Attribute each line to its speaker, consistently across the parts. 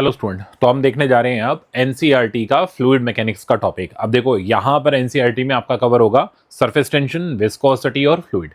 Speaker 1: Hello student, तो हम देखने जा रहे हैं अब एनसीईआरटी का फ्लूइड मैकेनिक्स का टॉपिक। अब देखो यहाँ पर एनसीईआरटी में आपका कवर होगा सरफेस टेंशन, विस्कोसिटी और फ्लूइड।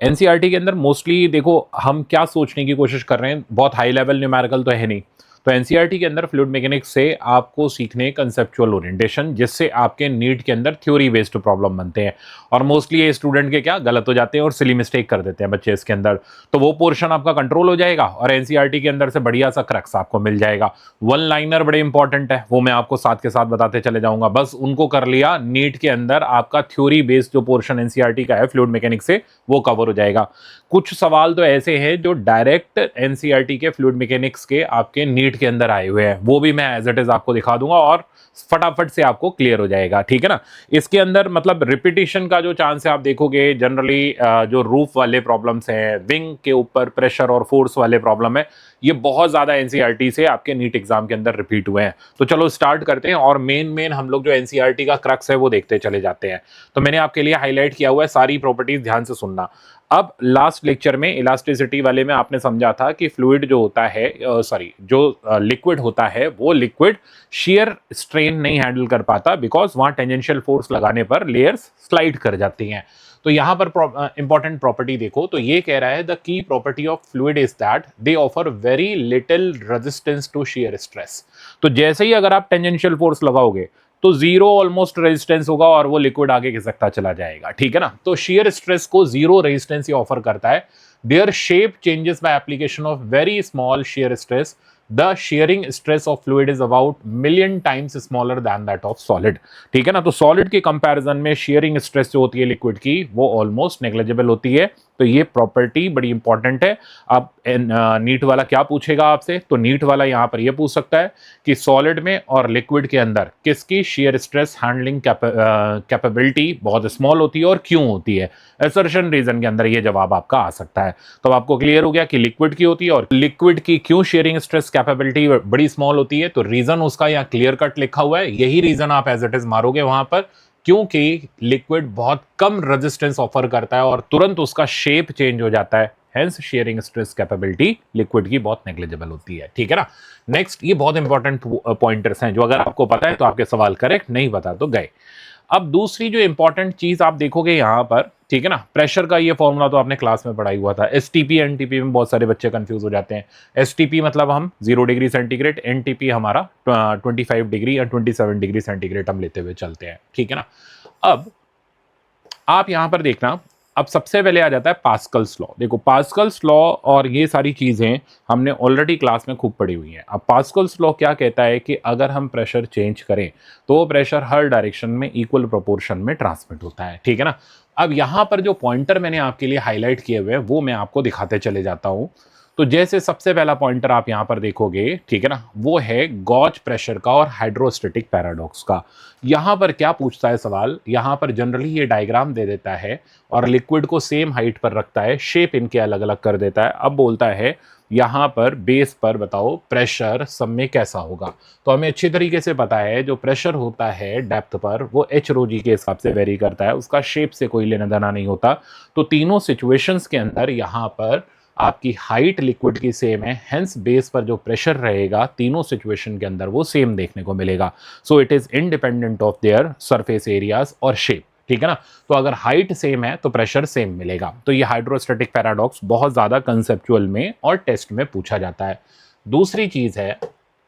Speaker 1: एनसीईआरटी के अंदर मोस्टली देखो हम क्या सोचने की कोशिश कर रहे हैं, बहुत हाई लेवल न्यूमेरिकल तो है नहीं। तो एनसीईआरटी के अंदर फ्लूइड मैकेनिक्स से आपको सीखने कंसेप्चुअल ओरिएंटेशन, जिससे आपके नीट के अंदर थ्योरी बेस्ड प्रॉब्लम बनते हैं। और मोस्टली ये स्टूडेंट के क्या गलत हो जाते हैं और सिली मिस्टेक कर देते हैं बच्चे इसके अंदर। तो वो पोर्शन आपका कंट्रोल हो जाएगा और एनसीईआरटी के अंदर से बढ़िया सा क्रक्स आपको मिल जाएगा। वन लाइनर बड़े इंपॉर्टेंट है, वो मैं आपको साथ के साथ बताते चले जाऊंगा। बस उनको कर लिया, नीट के अंदर आपका थ्योरी बेस्ड जो पोर्शन एनसीईआरटी का है फ्लूइड मैकेनिक्स से, वो कवर हो जाएगा। कुछ सवाल तो ऐसे हैं जो डायरेक्ट एनसीईआरटी के फ्लूइड मैकेनिक्स के आपके नीट के अंदर आए हुए हैं, वो भी मैं एज इट इज आपको दिखा दूंगा और फटाफट से आपको क्लियर हो जाएगा। ठीक है ना। इसके अंदर मतलब रिपीटिशन का जो चांस है आप देखोगे जनरली, जो रूफ वाले प्रॉब्लम्स हैं, विंग के ऊपर प्रेशर और फोर्स वाले प्रॉब्लम है, ये बहुत ज्यादा एनसीईआरटी से आपके नीट एग्जाम के अंदर रिपीट हुए हैं। तो चलो स्टार्ट करते हैं और मेन हम लोग जो एनसीईआरटी का क्रक्स है वो देखते चले जाते हैं। तो मैंने आपके लिए हाईलाइट किया हुआ है, सारी प्रॉपर्टीज ध्यान से सुनना। अब लास्ट लेक्चर में इलास्टिसिटी वाले में आपने समझा था कि फ्लूइड जो होता है, जो लिक्विड होता है, वो लिक्विड शेयर स्ट्रेन नहीं हैंडल कर पाता, बिकॉज वहां टेंजेंशियल फोर्स लगाने पर लेयर्स स्लाइड कर जाती हैं। तो यहां पर इंपॉर्टेंट प्रॉपर्टी देखो, तो ये कह रहा है the key property of fluid is that they offer very little resistance to shear stress. तो जैसे ही अगर आप टेंजेंशियल फोर्स लगाओगे तो जीरो ऑलमोस्ट रेजिस्टेंस होगा और वो लिक्विड आगे खिसकता चला जाएगा। ठीक है ना। तो शेयर स्ट्रेस को जीरो रेजिस्टेंस ही ऑफर करता है। Their shape changes by application of very small shear stress. The sharing stress of fluid is about million times smaller than that of solid. ठीक है ना। तो सॉलिड के कंपैरिजन में sharing stress जो होती है लिक्विड की, वो ऑलमोस्ट नेग्लिजिबल होती है। तो ये प्रॉपर्टी बड़ी इंपॉर्टेंट है। अब नीट वाला क्या पूछेगा आपसे, तो नीट वाला यहां पर ये पूछ सकता है कि सॉलिड में और लिक्विड के अंदर किसकी शेयर स्ट्रेस हैंडलिंग कैपेबिलिटी बहुत स्मॉल होती है और क्यों होती है। असर्शन रीजन के अंदर ये जवाब आपका आ सकता है। तो आपको क्लियर हो गया कि लिक्विड की होती है और लिक्विड की क्यों शेयरिंग स्ट्रेस कैपेबिलिटी बड़ी स्मॉल होती है। तो रीजन उसका यहाँ क्लियर कट लिखा हुआ है, यही रीजन आप एज इट इज मारोगे वहां पर, क्योंकि लिक्विड बहुत कम रेजिस्टेंस ऑफर करता है और तुरंत उसका शेप चेंज हो जाता है। Hence sharing stress capability liquid की बहुत नेग्लिजिबल होती है। ठीक है ना। नेक्स्ट, ये बहुत इंपॉर्टेंट पॉइंटर्स हैं जो अगर आपको पता है तो आपके सवाल करेक्ट, नहीं पता तो गए। अब दूसरी जो इंपॉर्टेंट चीज आप देखोगे यहां पर, ठीक है ना, प्रेशर का ये फॉर्मूला तो आपने क्लास में पढ़ाई हुआ था। एसटीपी एनटीपी में बहुत सारे बच्चे कंफ्यूज हो जाते हैं। एसटीपी मतलब हम 0 डिग्री सेंटीग्रेड, एनटीपी हमारा 25 डिग्री या 27 डिग्री सेंटीग्रेड हम लेते हुए चलते हैं। ठीक है ना। अब आप यहां पर देखना, अब सबसे पहले आ जाता है पास्कल्स लॉ। देखो पास्कल्स लॉ और ये सारी चीजें हमने ऑलरेडी क्लास में खूब पढ़ी हुई हैं। अब पास्कल्स लॉ क्या कहता है कि अगर हम प्रेशर चेंज करें तो वो प्रेशर हर डायरेक्शन में इक्वल प्रोपोर्शन में ट्रांसमिट होता है। ठीक है ना। अब यहां पर जो पॉइंटर मैंने आपके लिए हाईलाइट किए हुए हैं वो मैं आपको दिखाते चले जाता हूं। तो जैसे सबसे पहला पॉइंटर आप यहां पर देखोगे, ठीक है ना, वो है गॉज प्रेशर का और हाइड्रोस्टैटिक पैराडॉक्स का। यहां पर क्या पूछता है सवाल, यहां पर जनरली ये डायग्राम दे देता है और लिक्विड को सेम हाइट पर रखता है, शेप इनके अलग अलग कर देता है। अब बोलता है यहां पर बेस पर बताओ प्रेशर सब में कैसा होगा। तो हमें अच्छी तरीके से पता है जो प्रेशर होता है डेप्थ पर वो एच रो जी के हिसाब से वेरी करता है, उसका शेप से कोई लेना देना नहीं होता। तो तीनों सिचुएशंस के अंदर यहां पर आपकी हाइट लिक्विड की सेम है, हेंस बेस पर जो प्रेशर रहेगा तीनों सिचुएशन के अंदर वो सेम देखने को मिलेगा। So it is independent of their surface areas और शेप। ठीक है ना। तो अगर हाइट सेम है तो प्रेशर सेम मिलेगा। तो ये हाइड्रोस्टैटिक पैराडॉक्स बहुत ज्यादा कंसेप्चुअल में और टेस्ट में पूछा जाता है। दूसरी चीज है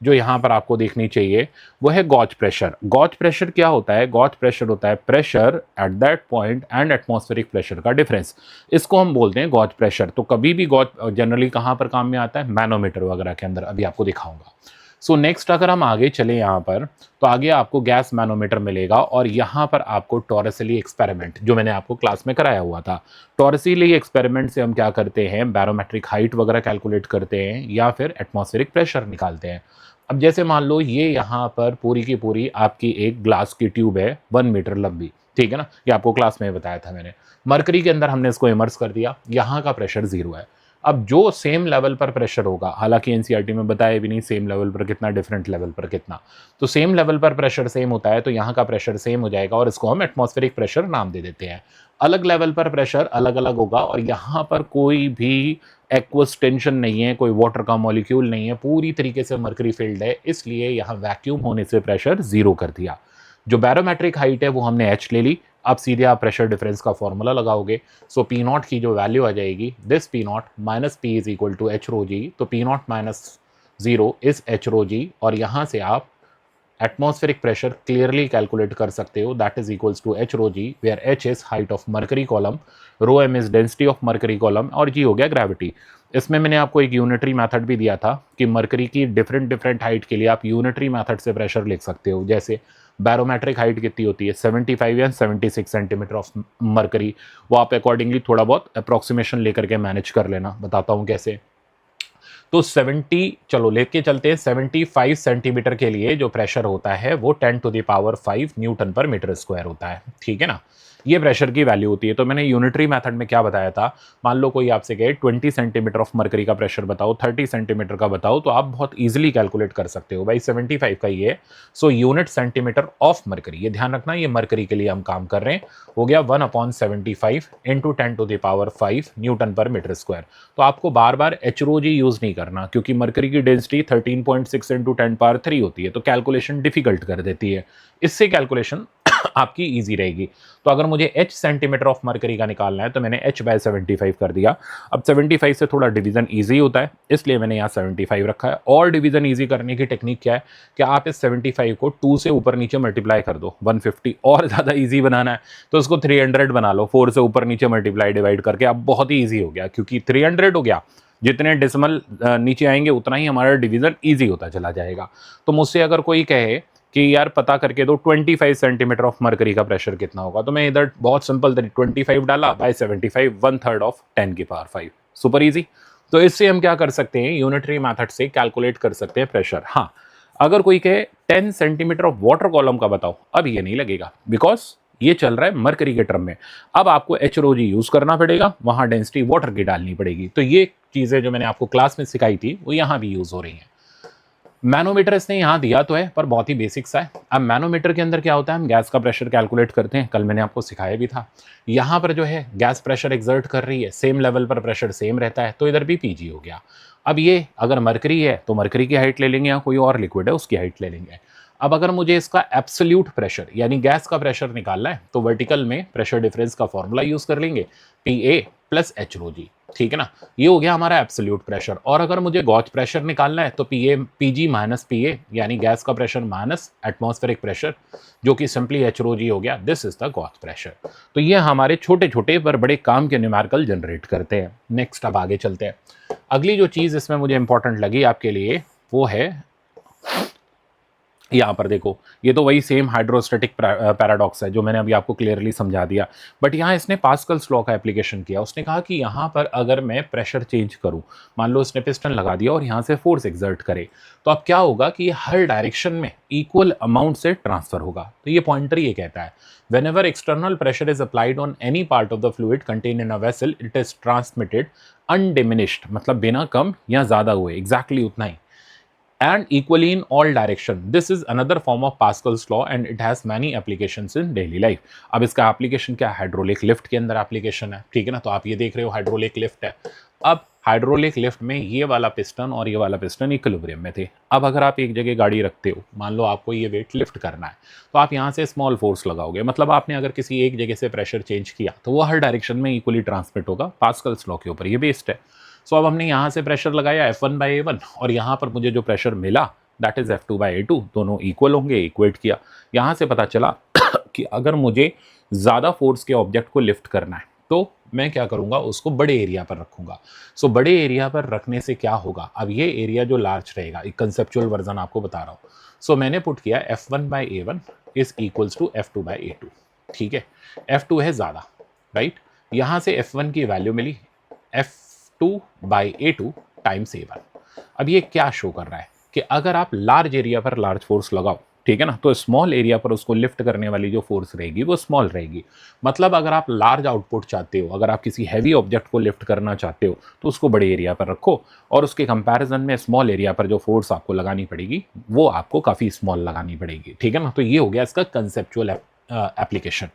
Speaker 1: जो यहां पर आपको देखनी चाहिए, वो है गॉज प्रेशर। गॉज प्रेशर क्या होता है, गॉज प्रेशर होता है pressure at that point and atmospheric pressure का डिफरेंस, इसको हम बोलते हैं गॉज प्रेशर। तो कभी भी गॉज जनरली कहां पर काम में आता है, मैनोमीटर वगैरह के अंदर, अभी आपको दिखाऊंगा। सो नेक्स्ट अगर हम आगे चले यहाँ पर, तो आगे आपको गैस मैनोमीटर मिलेगा और यहाँ पर आपको टॉरसिली एक्सपेरिमेंट जो मैंने आपको क्लास में कराया हुआ था। टॉरसिली एक्सपेरिमेंट से हम क्या करते हैं, बैरोमेट्रिक हाइट वगैरह कैलकुलेट करते हैं या फिर एटमॉस्फेरिक प्रेशर निकालते हैं। अब जैसे मान लो ये यहाँ पर पूरी की पूरी आपकी एक ग्लास की ट्यूब है 1 मीटर लंबी। ठीक है ना। ये आपको क्लास में बताया था मैंने। मरकरी के अंदर हमने इसको इमर्स कर दिया, यहाँ का प्रेशर 0 है। अब जो सेम लेवल पर प्रेशर होगा, हालांकि एनसीईआरटी में बताया भी नहीं सेम लेवल पर कितना, डिफरेंट लेवल पर कितना, तो सेम लेवल पर प्रेशर सेम होता है तो यहाँ का प्रेशर सेम हो जाएगा और इसको हम एटमॉस्फेरिक प्रेशर नाम दे देते हैं। अलग लेवल पर प्रेशर अलग अलग होगा और यहाँ पर कोई भी एक्वस टेंशन नहीं है, कोई वाटर का मॉलिक्यूल नहीं है, पूरी तरीके से मरकरी फील्ड है, इसलिए यहाँ वैक्यूम होने से प्रेशर जीरो कर दिया। जो बैरोमेट्रिक हाइट है वो हमने एच ले ली। अब सीधे आप प्रेशर डिफरेंस का फॉर्मूला लगाओगे। सो पी नॉट की जो वैल्यू आ जाएगी, this P not minus P is equal to H rho G, तो P not minus zero is H rho G, और यहाँ से आप एटमॉस्फेरिक प्रेशर क्लियरली कैलकुलेट कर सकते हो, that is equals to H rho G, where H is height of mercury column, rho M is density of mercury column, और G हो गया ग्रेविटी। इसमें मैंने आपको एक यूनिटरी मेथड भी दिया था कि मर्करी की डिफरेंट डिफरेंट हाइट के लिए आप यूनिटरी मेथड से प्रेशर लिख सकते हो। जैसे बैरोमेट्रिक हाइट कितनी होती है, 75 या 76 सेंटीमीटर ऑफ मर्करी, वो आप अकॉर्डिंगली थोड़ा बहुत अप्रॉक्सीमेशन लेकर के मैनेज कर लेना। बताता हूँ कैसे। तो 70, चलो लेके चलते हैं, 75 सेंटीमीटर के लिए जो प्रेशर होता है वो 10 to the power 5 newton per metre square होता है, ठीक है ना। ये प्रेशर की वैल्यू होती है। तो मैंने यूनिटरी मेथड में क्या बताया था, मान लो कोई आपसे कहे 20 सेंटीमीटर ऑफ मर्करी का प्रेशर बताओ, 30 सेंटीमीटर का बताओ, तो आप बहुत इजीली कैलकुलेट कर सकते हो भाई 75 का ये, so unit centimetre of mercury, ये ध्यान रखना, ये मर्करी के लिए हम काम कर रहे हैं, हो गया 1/75 into 10 to the power 5 newton per metre square. तो आपको बार बार एच रो जी यूज नहीं करना, क्योंकि मर्करी की डेंसिटी 13.6 इंटू 10 पावर 3 होती है, तो कैलकुलेशन डिफिकल्ट कर देती है। इससे कैलकुलेशन आपकी इजी रहेगी। तो अगर मुझे h सेंटीमीटर ऑफ मर्करी का निकालना है तो मैंने h बाय 75 कर दिया। अब 75 से थोड़ा डिवीजन इजी होता है, इसलिए मैंने यहाँ 75 रखा है। और डिवीजन इजी करने की टेक्निक क्या है कि आप इस 75 को 2 से ऊपर नीचे मल्टीप्लाई कर दो, 150, और ज़्यादा इजी बनाना है तो उसको 300 बना लो, 4 से ऊपर नीचे मल्टीप्लाई डिवाइड करके। अब बहुत ही ईजी हो गया, क्योंकि 300 हो गया, जितने डेसिमल नीचे आएंगे उतना ही हमारा डिवीजन ईजी होता चला जाएगा। तो मुझसे अगर कोई कहे कि यार पता करके दो 25 सेंटीमीटर ऑफ मर्करी का प्रेशर कितना होगा, तो मैं इधर बहुत सिंपल 25 डाला बाय 75, 1/3 ऑफ 10 की पावर 5, सुपर इजी। तो इससे हम क्या कर सकते हैं, यूनिटरी मेथड से कैलकुलेट कर सकते हैं प्रेशर। हाँ, अगर कोई कहे 10 सेंटीमीटर ऑफ वाटर कॉलम का बताओ, अब ये नहीं लगेगा, बिकॉज ये चल रहा है मर्करी के टर्म में। अब आपको एच रो जी यूज करना पड़ेगा, वहां डेंसिटी वाटर की डालनी पड़ेगी। तो ये चीजें जो मैंने आपको क्लास में सिखाई थी वो यहाँ भी यूज हो रही हैं। मैनोमीटर इसने यहाँ दिया तो है, पर बहुत ही बेसिक सा है। अब मैनोमीटर के अंदर क्या होता है, हम गैस का प्रेशर कैलकुलेट करते हैं, कल मैंने आपको सिखाया भी था। यहाँ पर जो है गैस प्रेशर एक्सर्ट कर रही है, सेम लेवल पर प्रेशर सेम रहता है, तो इधर भी पीजी हो गया। अब ये अगर मरकरी है तो मरकरी की हाइट ले लेंगे, या कोई और लिक्विड है उसकी हाइट ले लेंगे। अब अगर मुझे इसका एब्सोल्यूट प्रेशर यानी गैस का प्रेशर निकालना है तो वर्टिकल में प्रेशर डिफरेंस का फॉर्मूला यूज कर लेंगे, P A plus H rho जी, ठीक है ना। ये हो गया हमारा एब्सोल्यूट प्रेशर। और अगर मुझे गॉज प्रेशर निकालना है तो पीजी माइनस पीए, यानी गैस का प्रेशर माइनस एटमॉस्फेरिक प्रेशर, जो कि सिंपली एच रो जी हो गया, this is the gauge pressure. तो ये हमारे छोटे छोटे पर बड़े काम के न्यूमेरिकल जनरेट करते हैं। नेक्स्ट अब आगे चलते हैं। अगली जो चीज़ इसमें मुझे इंपॉर्टेंट लगी आपके लिए वो है, यहाँ पर देखो, ये तो वही सेम हाइड्रोस्टैटिक पैराडॉक्स है जो मैंने अभी आपको क्लियरली समझा दिया, बट यहाँ इसने पास्कल्स लॉ का एप्लीकेशन किया। उसने कहा कि यहाँ पर अगर मैं प्रेशर चेंज करूँ, मान लो इसने पिस्टन लगा दिया और यहाँ से फोर्स एक्सर्ट करे, तो अब क्या होगा कि ये हर डायरेक्शन में इक्वल अमाउंट से ट्रांसफर होगा। तो ये पॉइंटर ये कहता है, whenever external pressure is applied on any part of the fluid contained in a vessel, it is transmitted undiminished, मतलब बिना कम या ज़्यादा हुए, एग्जैक्टली उतना ही, and equally in all direction. This is another form of Pascal's law and it has many applications in daily life. अब इसका application क्या है, हाइड्रोलिक लिफ्ट के अंदर एप्लीकेशन है, ठीक है ना। तो आप ये देख रहे हो हाइड्रोलिक लिफ्ट है। अब हाइड्रोलिक लिफ्ट में ये वाला पिस्टन और ये वाला पिस्टन इक्विलिब्रियम में थे। अब अगर आप एक जगह गाड़ी रखते हो, मान लो आपको ये वेट लिफ्ट करना है, तो आप यहाँ से स्मॉल फोर्स लगाओगे, मतलब आपने अगर किसी एक जगह से प्रेशर चेंज किया तो वो हर डायरेक्शन में इक्वली ट्रांसमिट होगा। पास्कल्स लॉ के ऊपर ये बेस्ड है। सो अब हमने यहाँ से प्रेशर लगाया F1/A1 और यहाँ पर मुझे जो प्रेशर मिला दैट इज F2/A2, दोनों इक्वल होंगे, इक्वेट किया। यहाँ से पता चला कि अगर मुझे ज़्यादा फोर्स के ऑब्जेक्ट को लिफ्ट करना है तो मैं क्या करूँगा, उसको बड़े एरिया पर रखूँगा। सो बड़े एरिया पर रखने से क्या होगा, अब ये एरिया जो लार्ज रहेगा, एक कंसेप्चुअल वर्जन आपको बता रहा हूँ। सो मैंने पुट किया F1/A1 is equals to F2/A2, ठीक है। F2 है ज़्यादा, राइट। यहाँ से F1 की वैल्यू मिली F2/A2 टाइम्स A1। अब ये क्या शो कर रहा है कि अगर आप लार्ज एरिया पर लार्ज फोर्स लगाओ, ठीक है ना, तो स्मॉल एरिया पर उसको लिफ्ट करने वाली जो फोर्स रहेगी वो स्मॉल रहेगी। मतलब अगर आप लार्ज आउटपुट चाहते हो, अगर आप किसी हैवी ऑब्जेक्ट को लिफ्ट करना चाहते हो तो उसको बड़े एरिया पर रखो, और उसके कंपैरिजन में स्मॉल एरिया पर जो फोर्स आपको लगानी पड़ेगी वो आपको काफ़ी स्मॉल लगानी पड़ेगी, ठीक है ना। तो ये हो गया इसका कंसेप्चुअल एप्लीकेशन।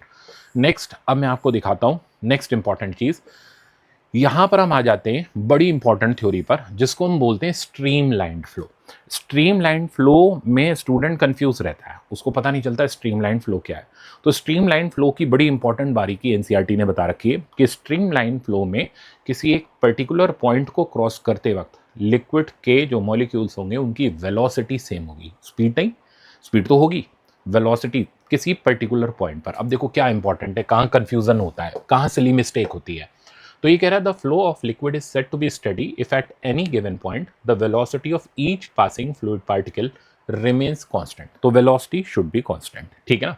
Speaker 1: नेक्स्ट अब मैं आपको दिखाता हूँ नेक्स्ट इंपॉर्टेंट चीज़। यहां पर हम आ जाते हैं बड़ी इंपॉर्टेंट थ्योरी पर, जिसको हम बोलते हैं स्ट्रीमलाइंड फ्लो। स्ट्रीमलाइंड फ्लो में स्टूडेंट कंफ्यूज रहता है, उसको पता नहीं चलता स्ट्रीमलाइंड फ्लो क्या है। तो स्ट्रीमलाइंड फ्लो की बड़ी इंपॉर्टेंट बारीकी एनसीईआरटी ने बता रखी है कि स्ट्रीमलाइंड फ्लो में किसी एक पर्टिकुलर पॉइंट को क्रॉस करते वक्त लिक्विड के जो मॉलिक्यूल्स होंगे उनकी वेलोसिटी सेम होगी, स्पीड नहीं, स्पीड तो होगी, वेलोसिटी किसी पर्टिकुलर पॉइंट पर। अब देखो क्या इंपॉर्टेंट है, कहाँ कंफ्यूजन होता है, कहाँ सिली मिस्टेक होती है। तो ये कह रहा है the flow of liquid is set to be steady if at any given point the velocity of each passing fluid particle remains constant. तो वेलोसिटी शुड बी कांस्टेंट, ठीक है ना।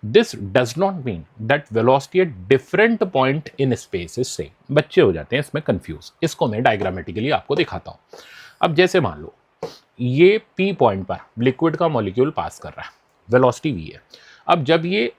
Speaker 1: This does not mean that velocity at different point in space is same. बच्चे हो जाते हैं इसमें confuse, इसको मैं डायग्रामेटिकली आपको दिखाता हूं। अब जैसे मान लो ये पी पॉइंट पर लिक्विड का मॉलिक्यूल पास कर रहा है, वेलोसिटी वी है। अब जब ये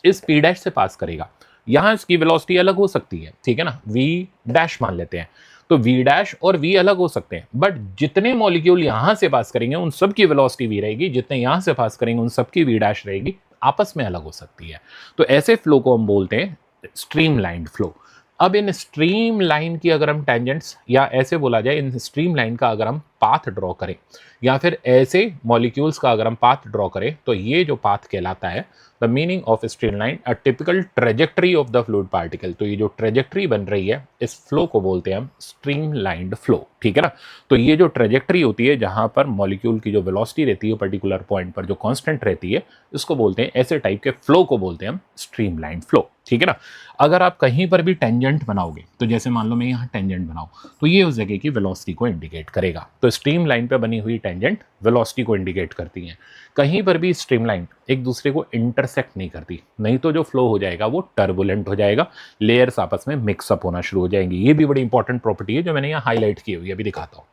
Speaker 1: इस पी डैश से पास करेगा, यहां इसकी वेलोसिटी अलग हो सकती है, ठीक है ना, वी डैश मान लेते हैं। तो वी डैश और वी अलग हो सकते हैं, बट जितने मॉलिक्यूल यहां से पास करेंगे उन सब की वेलोसिटी वी रहेगी, जितने यहां से पास करेंगे उन सब की वी डैश रहेगी, आपस में अलग हो सकती है। तो ऐसे फ्लो को हम बोलते हैं स्ट्रीमलाइंड फ्लो। अब इन स्ट्रीम लाइन की अगर हम टेंजेंट्स, या ऐसे बोला जाए इन स्ट्रीम लाइन का अगर हम पाथ ड्रॉ करें, या फिर ऐसे मॉलिक्यूल्स का अगर हम पाथ ड्रॉ करें, तो ये जो पाथ कहलाता है the meaning of stream line a typical trajectory of the fluid particle. तो ये जो ट्रेजेक्ट्री बन रही है इस फ्लो को बोलते हैं हम स्ट्रीम लाइंड फ्लो, ठीक है ना। तो ये जो ट्रेजेक्ट्री होती है जहां पर मॉलिक्यूल की जो वेलोसिटी रहती है पर्टिकुलर पॉइंट पर जो कांस्टेंट रहती है, इसको बोलते हैं, ऐसे टाइप के फ्लो को बोलते हैं हम स्ट्रीम लाइंड फ्लो, ठीक है ना। अगर आप कहीं पर भी टेंजेंट बनाओगे, तो जैसे मान लो मैं यहाँ टेंजेंट बनाऊं, तो ये उस जगह की वेलोसिटी को इंडिकेट करेगा। तो स्ट्रीम लाइन पे बनी हुई टेंजेंट वेलोसिटी को इंडिकेट करती हैं। कहीं पर भी स्ट्रीम लाइन एक दूसरे को इंटरसेक्ट नहीं करती, नहीं तो जो फ्लो हो जाएगा वो टर्बुलेंट हो जाएगा, लेयर्स आपस में मिक्सअप होना शुरू हो जाएंगी। ये भी बड़ी इंपॉर्टेंट प्रॉपर्टी है जो मैंने यहाँ हाईलाइट की हुई है, अभी दिखाता हूँ।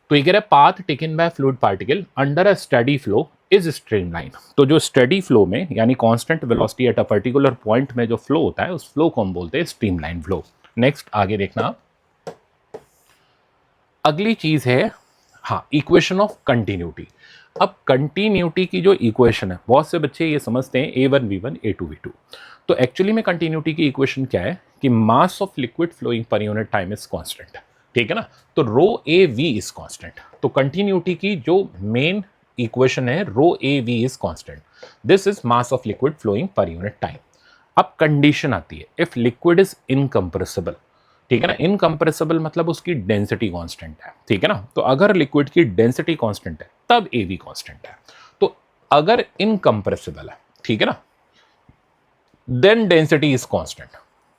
Speaker 1: तो ये कह रहा है path taken by fluid particle under a steady flow is streamline. तो जो स्टेडी फ्लो में यानी constant velocity at a particular point में जो फ्लो होता है उस फ्लो को हम बोलते हैं स्ट्रीमलाइन फ्लो। नेक्स्ट आगे देखना आप, अगली चीज है हाँ इक्वेशन ऑफ कंटिन्यूटी। अब कंटिन्यूटी की जो इक्वेशन है, बहुत से बच्चे ये समझते हैं A1V1 A2V2। तो एक्चुअली में कंटिन्यूटी की इक्वेशन क्या है कि mass of liquid flowing per unit time is constant, ठीक है ना। तो rho A V is constant. तो कंटिन्यूटी की जो मेन इक्वेशन है rho A V is constant, this is mass of liquid flowing per unit time. अब condition आती है इफ लिक्विड इज इनकंप्रेसिबल, ठीक है ना। इनकंप्रेसिबल मतलब उसकी डेंसिटी कांस्टेंट है, ठीक है ना। तो अगर लिक्विड की डेंसिटी कांस्टेंट है तब ए वी कांस्टेंट है। तो अगर इनकंप्रेसिबल है, ठीक है ना, देन डेंसिटी इज कांस्टेंट,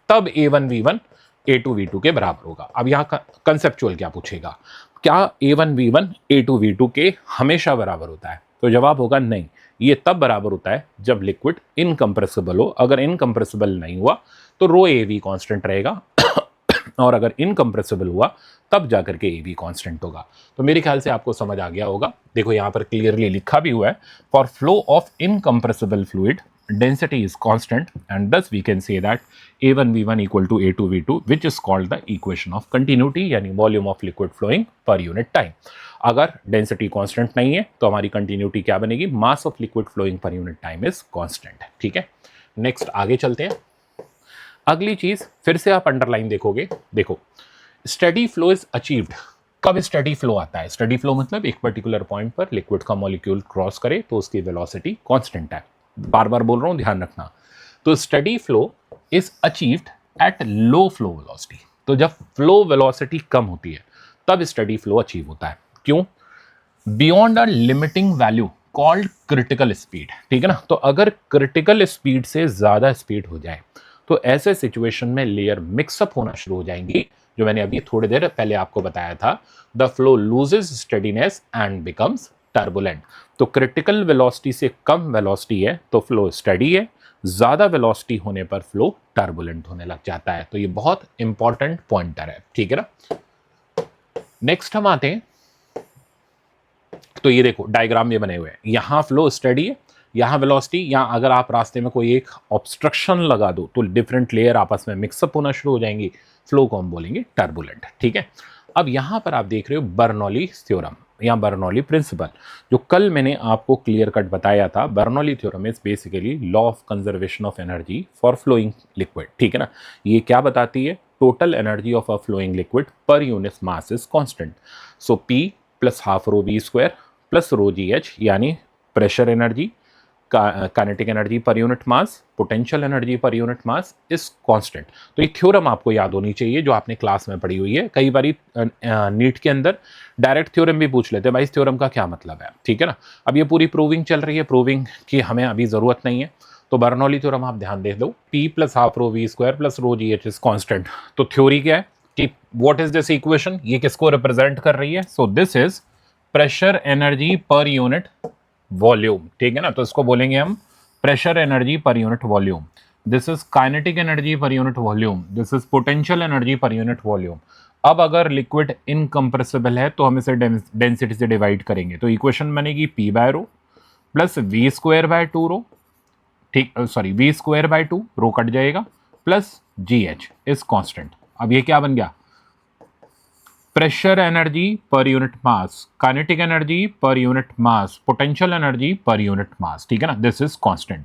Speaker 1: तब A1V1 A2V2 के बराबर होगा। अब यहाँ कंसेप्चुअल क्या पूछेगा, क्या A1V1 A2V2 के हमेशा बराबर होता है? तो जवाब होगा नहीं, ये तब बराबर होता है जब लिक्विड इनकंप्रेसिबल हो। अगर इनकंप्रेसिबल नहीं हुआ तो रो ए वी कांस्टेंट रहेगा और अगर इनकंप्रेसिबल हुआ तब जाकर के ए वी कांस्टेंट होगा। तो मेरे ख्याल से आपको समझ आ गया होगा। देखो यहाँ पर क्लियरली लिखा भी हुआ है, for flow of incompressible fluid density is constant and thus we can say that A1V1 equal to A2V2 which is called the equation of continuity यानी volume of liquid flowing per unit time। अगर density constant नहीं है तो हमारी continuity क्या बनेगी, mass of liquid flowing per unit time is constant, ठीक है। नेक्स्ट आगे चलते हैं। अगली चीज फिर से आप अंडरलाइन देखोगे, देखो स्टेडी फ्लो इज अचीव्ड। कब स्टेडी फ्लो आता है? स्टेडी फ्लो मतलब एक पर्टिकुलर पॉइंट पर लिक्विड का मॉलिक्यूल क्रॉस करे तो उसकी वेलोसिटी कांस्टेंट है। बार बार बोल रहा हूं, ध्यान रखना। तो steady flow is achieved at low flow velocity. तो जब फ्लो वेलोसिटी कम होती है तब स्टेडी फ्लो अचीव होता है। क्यों? Beyond a limiting value called critical speed, ठीक है ना। तो अगर क्रिटिकल स्पीड से ज्यादा स्पीड हो जाए तो ऐसे सिचुएशन में लेयर मिक्सअप होना शुरू हो जाएंगी, जो मैंने अभी थोड़ी देर पहले आपको बताया था। The flow loses steadiness and becomes turbulent. तो क्रिटिकल वेलोसिटी से कम वेलोसिटी है तो फ्लो स्टेडी है, ज्यादा वेलोसिटी होने पर फ्लो टर्बुलेंट होने लग जाता है। तो ये बहुत इंपॉर्टेंट पॉइंटर है, ठीक है ना। नेक्स्ट हम आते हैं, तो ये देखो डायग्राम ये बने हुए हैं, यहां फ्लो स्टेडी है, यहाँ वेलोसिटी, यहाँ अगर आप रास्ते में कोई एक ऑब्स्ट्रक्शन लगा दो तो डिफरेंट लेयर आपस में मिक्सअप होना शुरू हो जाएंगी, फ्लो को हम बोलेंगे टर्बुलेंट, ठीक है। अब यहाँ पर आप देख रहे हो बर्नौली थ्योरम या बर्नौली प्रिंसिपल, जो कल मैंने आपको क्लियर कट बताया था। Bernoulli theorem is basically law of conservation of energy for flowing liquid, ठीक है ना। ये क्या बताती है total energy of a flowing liquid per unit mass is constant. So P plus half rho V square plus rho GH यानी pressure energy, kinetic energy per unit mass, potential energy per unit mass is constant. तो ये theorem आपको याद होनी चाहिए जो आपने class में पढ़ी हुई है। कई बार नीट के अंदर डायरेक्ट थ्योरम भी पूछ लेते हैं, भाई इस थ्योरम का क्या मतलब है, ठीक है ना। अब ये पूरी प्रूविंग चल रही है, प्रूविंग की हमें अभी जरूरत नहीं है, तो बर्नौली थ्योरम आप ध्यान दे दो, P plus half rho V square plus row GH is constant. तो थ्योरी क्या है कि व्हाट इज दिस इक्वेशन, ये किसको रिप्रेजेंट कर रही है? So this is pressure energy per unit volume, ठीक है ना। तो इसको बोलेंगे हम pressure energy per unit volume. This is kinetic energy per unit volume, this is potential energy per unit volume. अब अगर लिक्विड इनकम्प्रेसिबल है तो हम इसे डेंसिटी से डिवाइड करेंगे, तो इक्वेशन बनेगी P by rho plus V square by 2 rho, ठीक, sorry V square by 2 rho cut जाएगा, प्लस GH इज कांस्टेंट। अब ये क्या बन गया? Pressure energy per unit mass, kinetic energy per unit mass, potential energy per unit mass, ठीक है ना, दिस इज कांस्टेंट।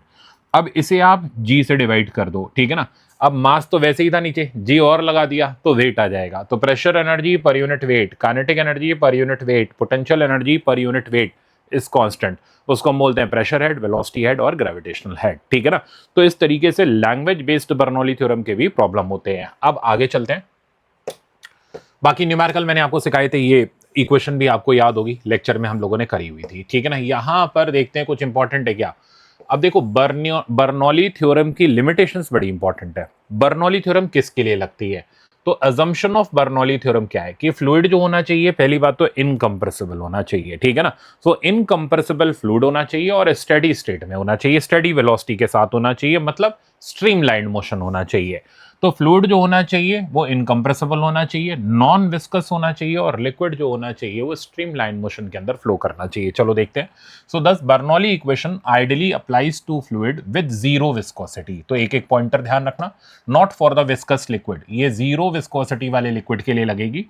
Speaker 1: अब इसे आप G से डिवाइड कर दो, ठीक है ना। अब मास तो वैसे ही था नीचे, G और लगा दिया तो वेट आ जाएगा। तो pressure energy per unit weight, kinetic energy per unit weight, potential energy per unit weight is constant. उसको हम बोलते हैं प्रेशर हेड, वेलोसिटी हेड और ग्रेविटेशनल हेड, ठीक है ना। तो इस तरीके से लैंग्वेज बेस्ड बर्नौली थ्योरम के भी प्रॉब्लम होते हैं। अब आगे चलते हैं। बाकी न्यूमेरिकल मैंने आपको सिखाए थे, ये इक्वेशन भी आपको याद होगी, लेक्चर में हम लोगों ने करी हुई थी, ठीक है ना। यहां पर देखते हैं कुछ इंपॉर्टेंट है क्या। अब देखो बर्नौली थ्योरम की लिमिटेशंस बड़ी इंपॉर्टेंट है। बर्नौली थ्योरम किसके लिए लगती है? तो अजम्पशन ऑफ बर्नौली थ्योरम क्या है कि फ्लूइड जो होना चाहिए, पहली बात तो इनकम्प्रेसिबल होना चाहिए, ठीक है ना। सो इनकम्प्रेसिबल फ्लूइड होना चाहिए और स्टेडी स्टेट में होना चाहिए, स्टेडी वेलोसिटी के साथ होना चाहिए, मतलब स्ट्रीमलाइन मोशन होना चाहिए। तो फ्लूइड जो होना चाहिए वो इनकम्प्रेसिबल होना चाहिए, नॉन विस्कस होना चाहिए, और लिक्विड जो होना चाहिए वो स्ट्रीमलाइन मोशन के अंदर फ्लो करना चाहिए। चलो देखते हैं। So this Bernoulli equation ideally applies to fluid with zero viscosity. तो एक एक पॉइंटर ध्यान रखना, not for the viscous liquid, ये जीरो विस्कोसिटी वाले लिक्विड के लिए लगेगी,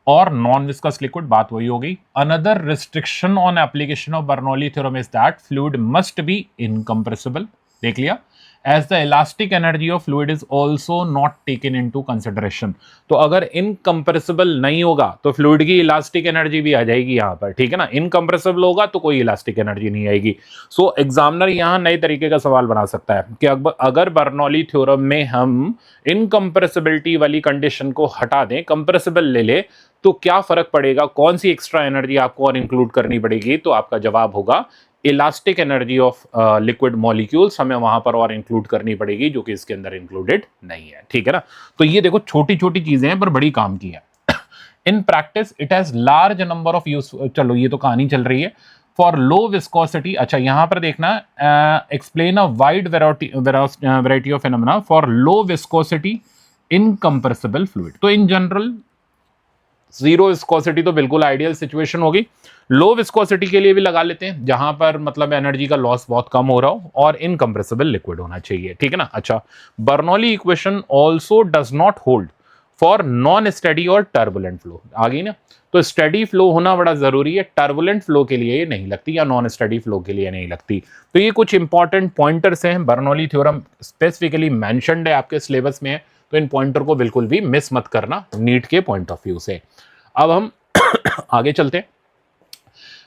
Speaker 1: और नॉन विस्कस लिक्विड बात वही हो गई। Another restriction on application of Bernoulli theorem is that fluid must be incompressible, देख लिया, as the elastic energy of fluid is also not taken into consideration। तो अगर इनकम्प्रेसिबल नहीं होगा तो फ्लूइड की इलास्टिक एनर्जी भी आ जाएगी यहाँ पर, ठीक है ना। इनकम्प्रेसिबल होगा तो कोई इलास्टिक एनर्जी नहीं आएगी। सो एग्जामिनर यहाँ नए तरीके का सवाल बना सकता है कि अगर बर्नौली थ्योरम में हम इनकम्प्रेसिबिलिटी वाली कंडीशन को हटा दें, कंप्रेसिबल ले ले, तो क्या फर्क पड़ेगा, कौन सी एक्स्ट्रा एनर्जी आपको और इंक्लूड करनी पड़ेगी? तो आपका जवाब होगा elastic energy of liquid molecules हमें वहां पर और इंक्लूड करनी पड़ेगी, जो कि इसके अंदर इंक्लूडेड नहीं है, ठीक है ना। तो ये देखो छोटी छोटी चीजें हैं पर बड़ी काम की है। In practice it has large number of use. चलो ये तो कहानी चल रही है। फॉर लो विस्कोसिटी, अच्छा यहां पर देखना, explain a wide variety of phenomena for low viscosity incompressible fluid. तो इन जनरल जीरो विस्कोसिटी तो बिल्कुल आइडियल सिचुएशन होगी, लो विस्कोसिटी के लिए भी लगा लेते हैं जहां पर मतलब एनर्जी का लॉस बहुत कम हो रहा हो, और इनकम्प्रेसिबल लिक्विड होना चाहिए, ठीक है ना। अच्छा, Bernoulli equation also does not hold for non steady और टर्बुलेंट फ्लो। आ गई ना। तो स्टेडी फ्लो होना बड़ा जरूरी है, टर्बुलेंट फ्लो के लिए ये नहीं लगती, या नॉन स्टेडी फ्लो के लिए नहीं लगती। तो ये कुछ इंपॉर्टेंट पॉइंटर्स हैं, बर्नौली थ्योरम स्पेसिफिकली मेंशन्ड है आपके सिलेबस में है, तो इन पॉइंटर को बिल्कुल भी मिस मत करना नीट के पॉइंट ऑफ व्यू से। अब हम आगे चलते हैं।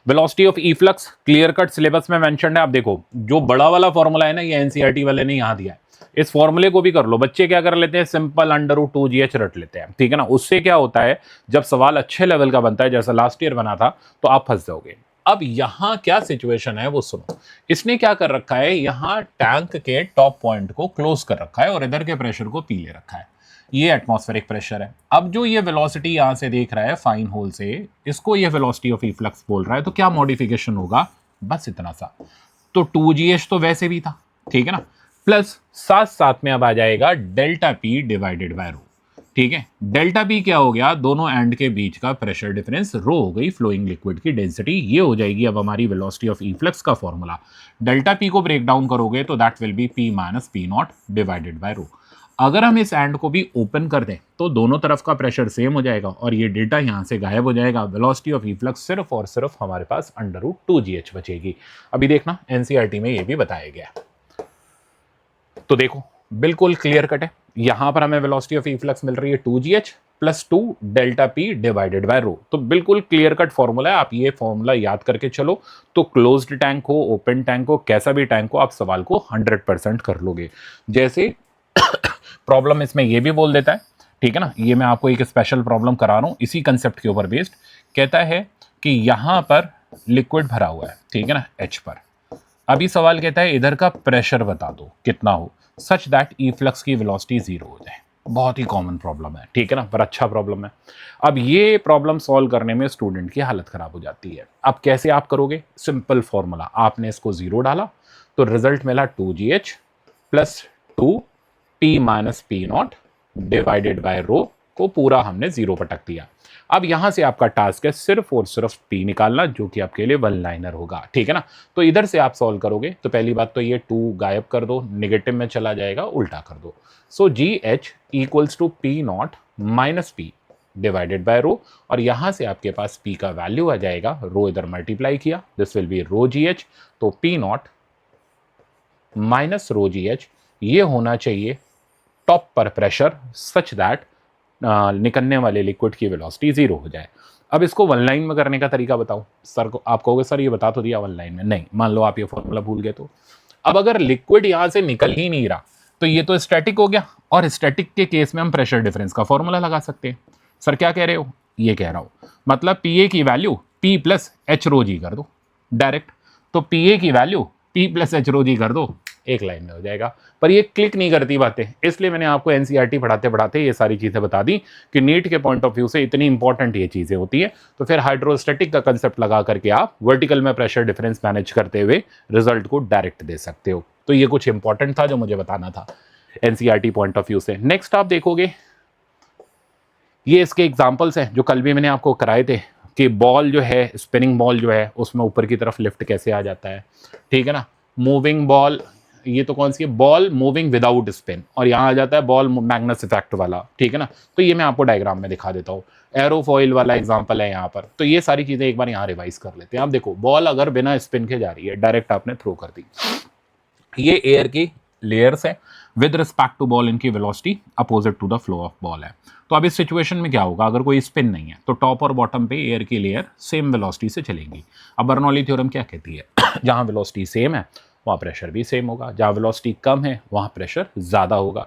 Speaker 1: Velocity of efflux clear cut syllabus में मेंशन्ड है। आप देखो जो बड़ा वाला फॉर्मूला है ना, ये एनसीईआरटी वाले ने यहां दिया है, इस फॉर्मूले को भी कर लो। बच्चे क्या कर लेते हैं, सिंपल √2GH रट लेते हैं, ठीक है ना। उससे क्या होता है, जब सवाल अच्छे लेवल का बनता है जैसा लास्ट ईयर बना था, तो आप फंस जाओगे। अब यहां क्या सिचुएशन है वो सुनो। इसने क्या कर रखा है, यहां टैंक के टॉप पॉइंट को क्लोज कर रखा है और इधर के प्रेशर को पी ले रखा है। ये एटमॉस्फेरिक प्रेशर है। अब जो ये वेलोसिटी यहां से देख रहा है फाइन होल से, इसको ये वेलोसिटी ऑफ इफ्लक्स बोल रहा है। तो क्या मॉडिफिकेशन होगा, बस इतना सा। तो 2GH तो वैसे भी था, ठीक है ना, प्लस साथ साथ में अब आ जाएगा डेल्टा P डिवाइडेड बाय रो, ठीक है। डेल्टा P क्या हो गया, दोनों एंड के बीच का प्रेशर डिफरेंस, रो हो गई फ्लोइंग लिक्विड की डेंसिटी, ये हो जाएगी अब हमारी वेलोसिटी ऑफ इफ्लक्स का फॉर्मूला। डेल्टा P को ब्रेक डाउन करोगे तो that will be P minus P0 divided by rho. अगर हम इस एंड को भी ओपन कर दें तो दोनों तरफ का प्रेशर सेम हो जाएगा और ये डेटा यहां से गायब हो जाएगा। वेलोसिटी ऑफ इफ्लक्स सिर्फ और सिर्फ हमारे पास √2GH बचेगी। अभी देखना एनसीईआरटी में ये भी बताया गया। तो देखो बिल्कुल क्लियर कट है। यहां पर हमें वेलोसिटी ऑफ इफ्लक्स मिल रही है 2gh plus 2 delta P divided by rho. तो बिल्कुल क्लियर कट फॉर्मूला है, आप ये फॉर्मूला याद करके चलो तो क्लोज्ड टैंक हो, ओपन टैंक हो, कैसा भी टैंक हो, आप सवाल को 100% कर लोगे। जैसे प्रॉब्लम इसमें ये भी बोल देता है, ठीक है ना, ये मैं आपको एक स्पेशल प्रॉब्लम करा रहा हूं इसी कंसेप्ट के ऊपर बेस्ड। कहता है कि यहां पर लिक्विड भरा हुआ है, ठीक है ना, एच पर। अभी सवाल कहता है इधर का प्रेशर बता दो कितना हो, सच दैट ई फ्लक्स की वेलोसिटी 0 हो जाए। बहुत ही कॉमन प्रॉब्लम है, ठीक है ना, पर अच्छा प्रॉब्लम है। अब ये प्रॉब्लम सॉल्व करने में स्टूडेंट की हालत खराब हो जाती है। अब कैसे आप करोगे? सिंपल फॉर्मूला, आपने इसको 0 डाला तो रिजल्ट मिला 2gh plus 2p minus P not divided by rho को पूरा हमने 0 पटक दिया। अब यहां से आपका टास्क है सिर्फ और सिर्फ पी निकालना, जो कि आपके लिए वन लाइनर होगा, ठीक है ना। तो इधर से आप सॉल्व करोगे तो पहली बात तो ये 2 गायब कर दो, नेगेटिव में चला जाएगा, उल्टा कर दो। So G H equals to P not minus P divided by rho, और यहां से आपके पास पी का वैल्यू आ जाएगा, रो इधर मल्टीप्लाई किया, this will be rho G H, तो P not minus rho G H, ये होना चाहिए टॉप पर प्रेशर सच दैट निकलने वाले लिक्विड की वेलोसिटी 0 हो जाए। अब इसको वन लाइन में करने का तरीका बताओ। सर को आप कहोगे सर ये बता तो दिया वन लाइन में, नहीं, मान लो आप ये फॉर्मूला भूल गए तो। अब अगर लिक्विड यहां से निकल ही नहीं रहा तो ये तो स्टैटिक हो गया, और स्टैटिक के केस में हम प्रेशर डिफरेंस का फॉर्मूला लगा सकते हैं। सर क्या कह रहे हो? ये कह रहा हूं, मतलब पी ए की value P plus H rho जी कर दो डायरेक्ट, तो पी ए की value P plus H rho जी कर दो, एक लाइन में हो जाएगा। पर ये क्लिक नहीं करती बातें, इसलिए मैंने आपको एनसीईआरटी पढ़ाते पढ़ाते ये सारी चीजें बता दी कि नीट के पॉइंट ऑफ व्यू से इतनी इंपॉर्टेंट ये चीजें होती है। तो फिर हाइड्रोस्टैटिक का कंसेप्ट लगा करके आप वर्टिकल में प्रेशर डिफरेंस मैनेज करते हुए रिजल्ट को डायरेक्ट दे सकते हो। तो ये कुछ इंपॉर्टेंट था जो मुझे बताना था एनसीईआरटी पॉइंट ऑफ व्यू से। नेक्स्ट आप देखोगे, ये इसके एग्जाम्पल्स हैं जो कल भी मैंने आपको कराए थे कि बॉल जो है, स्पिनिंग बॉल जो है, उसमें ऊपर की तरफ लिफ्ट कैसे आ जाता है, ठीक है ना। मूविंग बॉल, ये तो कौन सी है, बॉल मूविंग विदाउट स्पिन, और यहाँ आ जाता है बॉल मैग्नस इफेक्ट वाला, ठीक है ना। तो ये मैं आपको डायग्राम में दिखा देता हूँ, एरोफॉइल वाला एग्जांपल है यहाँ पर। तो ये सारी चीजें एक बार यहाँ रिवाइज कर लेते हैं। आप देखो, बॉल अगर बिना स्पिन के जा रही है, डायरेक्ट आपने थ्रो कर दी, ये एयर की लेयर्स है, विद रिस्पेक्ट टू बॉल इनकी velocity opposite to the flow of ball है। तो अब इस सिचुएशन में क्या होगा, अगर कोई स्पिन नहीं है तो टॉप और बॉटम पे एयर की लेयर सेम वेलोसिटी से चलेंगी। अब बर्नौली थ्योरम क्या कहती है, जहां वेलोसिटी सेम है वहाँ प्रेशर भी सेम होगा, जहाँ वेलोसिटी कम है वहाँ प्रेशर ज़्यादा होगा।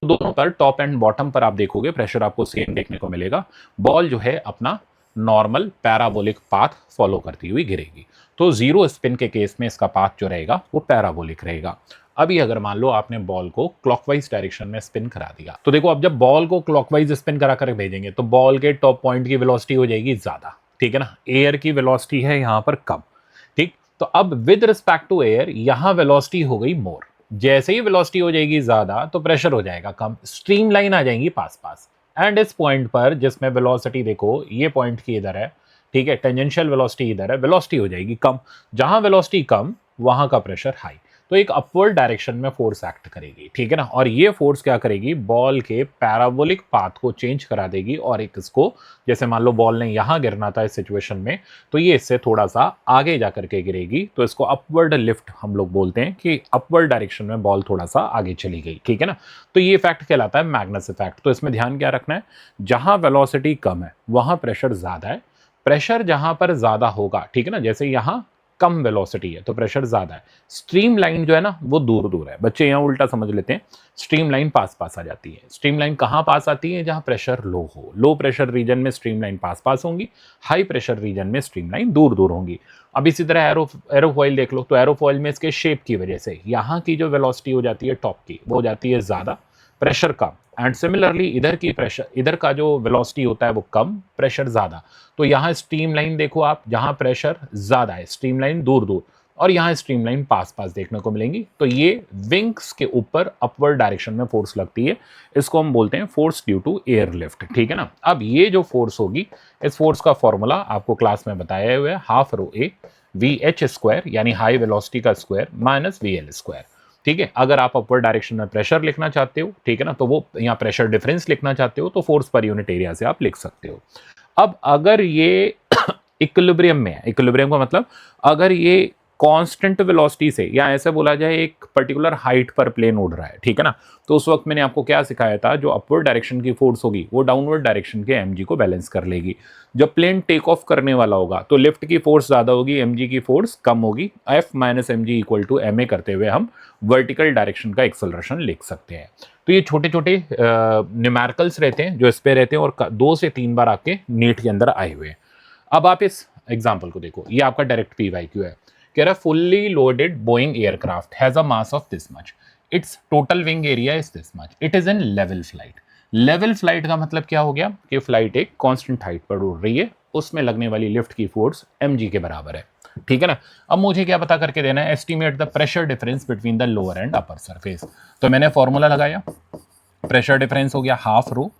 Speaker 1: तो दोनों पर, टॉप एंड बॉटम पर आप देखोगे प्रेशर आपको सेम देखने को मिलेगा। बॉल जो है अपना नॉर्मल पैराबोलिक पाथ फॉलो करती हुई गिरेगी। तो जीरो स्पिन के केस में इसका पाथ जो रहेगा वो पैराबोलिक रहेगा। अभी अगर मान लो आपने बॉल को क्लॉकवाइज डायरेक्शन में स्पिन करा दिया, तो देखो अब जब बॉल को क्लॉकवाइज स्पिन करा कर भेजेंगे तो बॉल के टॉप पॉइंट की वेलोसिटी हो जाएगी ज़्यादा, ठीक है ना। एयर की वेलोसिटी है यहाँ पर कम, ठीक। तो अब विद रिस्पेक्ट टू एयर यहां वेलोसिटी हो गई मोर, जैसे ही वेलोसिटी हो जाएगी ज्यादा तो प्रेशर हो जाएगा कम, स्ट्रीमलाइन आ जाएंगी पास पास। एंड इस पॉइंट पर जिसमें वेलोसिटी देखो ये पॉइंट की इधर है, ठीक है, टेंजेंशियल वेलोसिटी इधर है, वेलोसिटी हो जाएगी कम। जहां वेलोसिटी कम वहां का प्रेशर हाई, तो एक अपवर्ड डायरेक्शन में फोर्स एक्ट करेगी, ठीक है ना। और ये फोर्स क्या करेगी, बॉल के पैराबोलिक पाथ को चेंज करा देगी, और एक इसको, जैसे मान लो बॉल ने यहां गिरना था इस सिचुएशन में, तो ये इससे थोड़ा सा आगे जा करके गिरेगी, तो इसको अपवर्ड लिफ्ट हम लोग बोलते हैं कि अपवर्ड डायरेक्शन में बॉल थोड़ा सा आगे चली गई, ठीक है ना। तो ये इफेक्ट कहलाता है मैग्नस इफेक्ट। तो इसमें ध्यान क्या रखना है, जहां वेलोसिटी कम है वहां प्रेशर ज्यादा है, प्रेशर जहां पर ज्यादा होगा, ठीक है ना, जैसे यहां कम वेलोसिटी है तो प्रेशर ज्यादा है, स्ट्रीम लाइन जो है ना वो दूर दूर है। बच्चे यहाँ उल्टा समझ लेते हैं, स्ट्रीम लाइन पास पास आ जाती है। स्ट्रीम लाइन कहाँ पास आती है, जहाँ प्रेशर लो हो, लो प्रेशर रीजन में स्ट्रीम लाइन पास पास होंगी, हाई प्रेशर रीजन में स्ट्रीम लाइन दूर दूर होंगी। अब इसी तरह एरोफॉइल देख लो, तो एरोफॉइल में इसके शेप की वजह से यहाँ की जो वेलोसिटी हो जाती है टॉप की, वो हो जाती है ज्यादा, प्रेशर कम। एंड सिमिलरली इधर की प्रेशर, इधर का जो वेलोसिटी होता है वो कम, प्रेशर ज्यादा। तो यहाँ स्ट्रीम लाइन देखो आप, जहां प्रेशर ज्यादा है स्ट्रीम लाइन दूर दूर, और यहाँ स्ट्रीम लाइन पास पास देखने को मिलेंगी। तो ये विंग्स के ऊपर अपवर्ड डायरेक्शन में फोर्स लगती है, इसको हम बोलते हैं force due to air lift, ठीक है ना। अब ये जो फोर्स होगी, इस फोर्स का फॉर्मूला आपको क्लास में बताया हुआ है, half rho A V H square, यानी हाई वेलोसिटी का square minus V L square, ठीक है। अगर आप अपवर्ड डायरेक्शन में प्रेशर लिखना चाहते हो, ठीक है ना, तो वो यहाँ प्रेशर डिफरेंस लिखना चाहते हो तो फोर्स पर यूनिट एरिया से आप लिख सकते हो। अब अगर ये इक्विलिब्रियम में है, इक्विलिब्रियम का मतलब अगर ये कांस्टेंट वेलोसिटी से, या ऐसे बोला जाए एक पर्टिकुलर हाइट पर प्लेन उड़ रहा है, ठीक है ना, तो उस वक्त मैंने आपको क्या सिखाया था, जो अपवर्ड डायरेक्शन की फोर्स होगी वो डाउनवर्ड डायरेक्शन के mg को बैलेंस कर लेगी। जब प्लेन टेक ऑफ करने वाला होगा तो लिफ्ट की फोर्स ज़्यादा होगी, mg की फोर्स कम होगी, F minus M G equal to ma करते हुए हम वर्टिकल डायरेक्शन का एक्सेलरेशन लिख सकते हैं। तो ये छोटे छोटे न्यूमेरिकल्स रहते हैं जो इस पे रहते हैं और 2 से 3 बार आपके नीट के अंदर आए हुए हैं। अब आप इस एग्जाम्पल को देखो, ये आपका डायरेक्ट PYQ है, कह रहा fully loaded Boeing aircraft has a mass of this much, it's total wing area is this much, it is in level flight. Level flight का मतलब क्या हो गया कि फ्लाइट एक कांस्टेंट हाइट पर उड़ रही है, उसमें लगने वाली लिफ्ट की फोर्स mg के बराबर है, ठीक है ना। अब मुझे क्या पता करके देना है, estimate the pressure difference between the lower and upper surface. तो मैंने फॉर्मूला लगाया, प्रेशर डिफरेंस हो गया half rho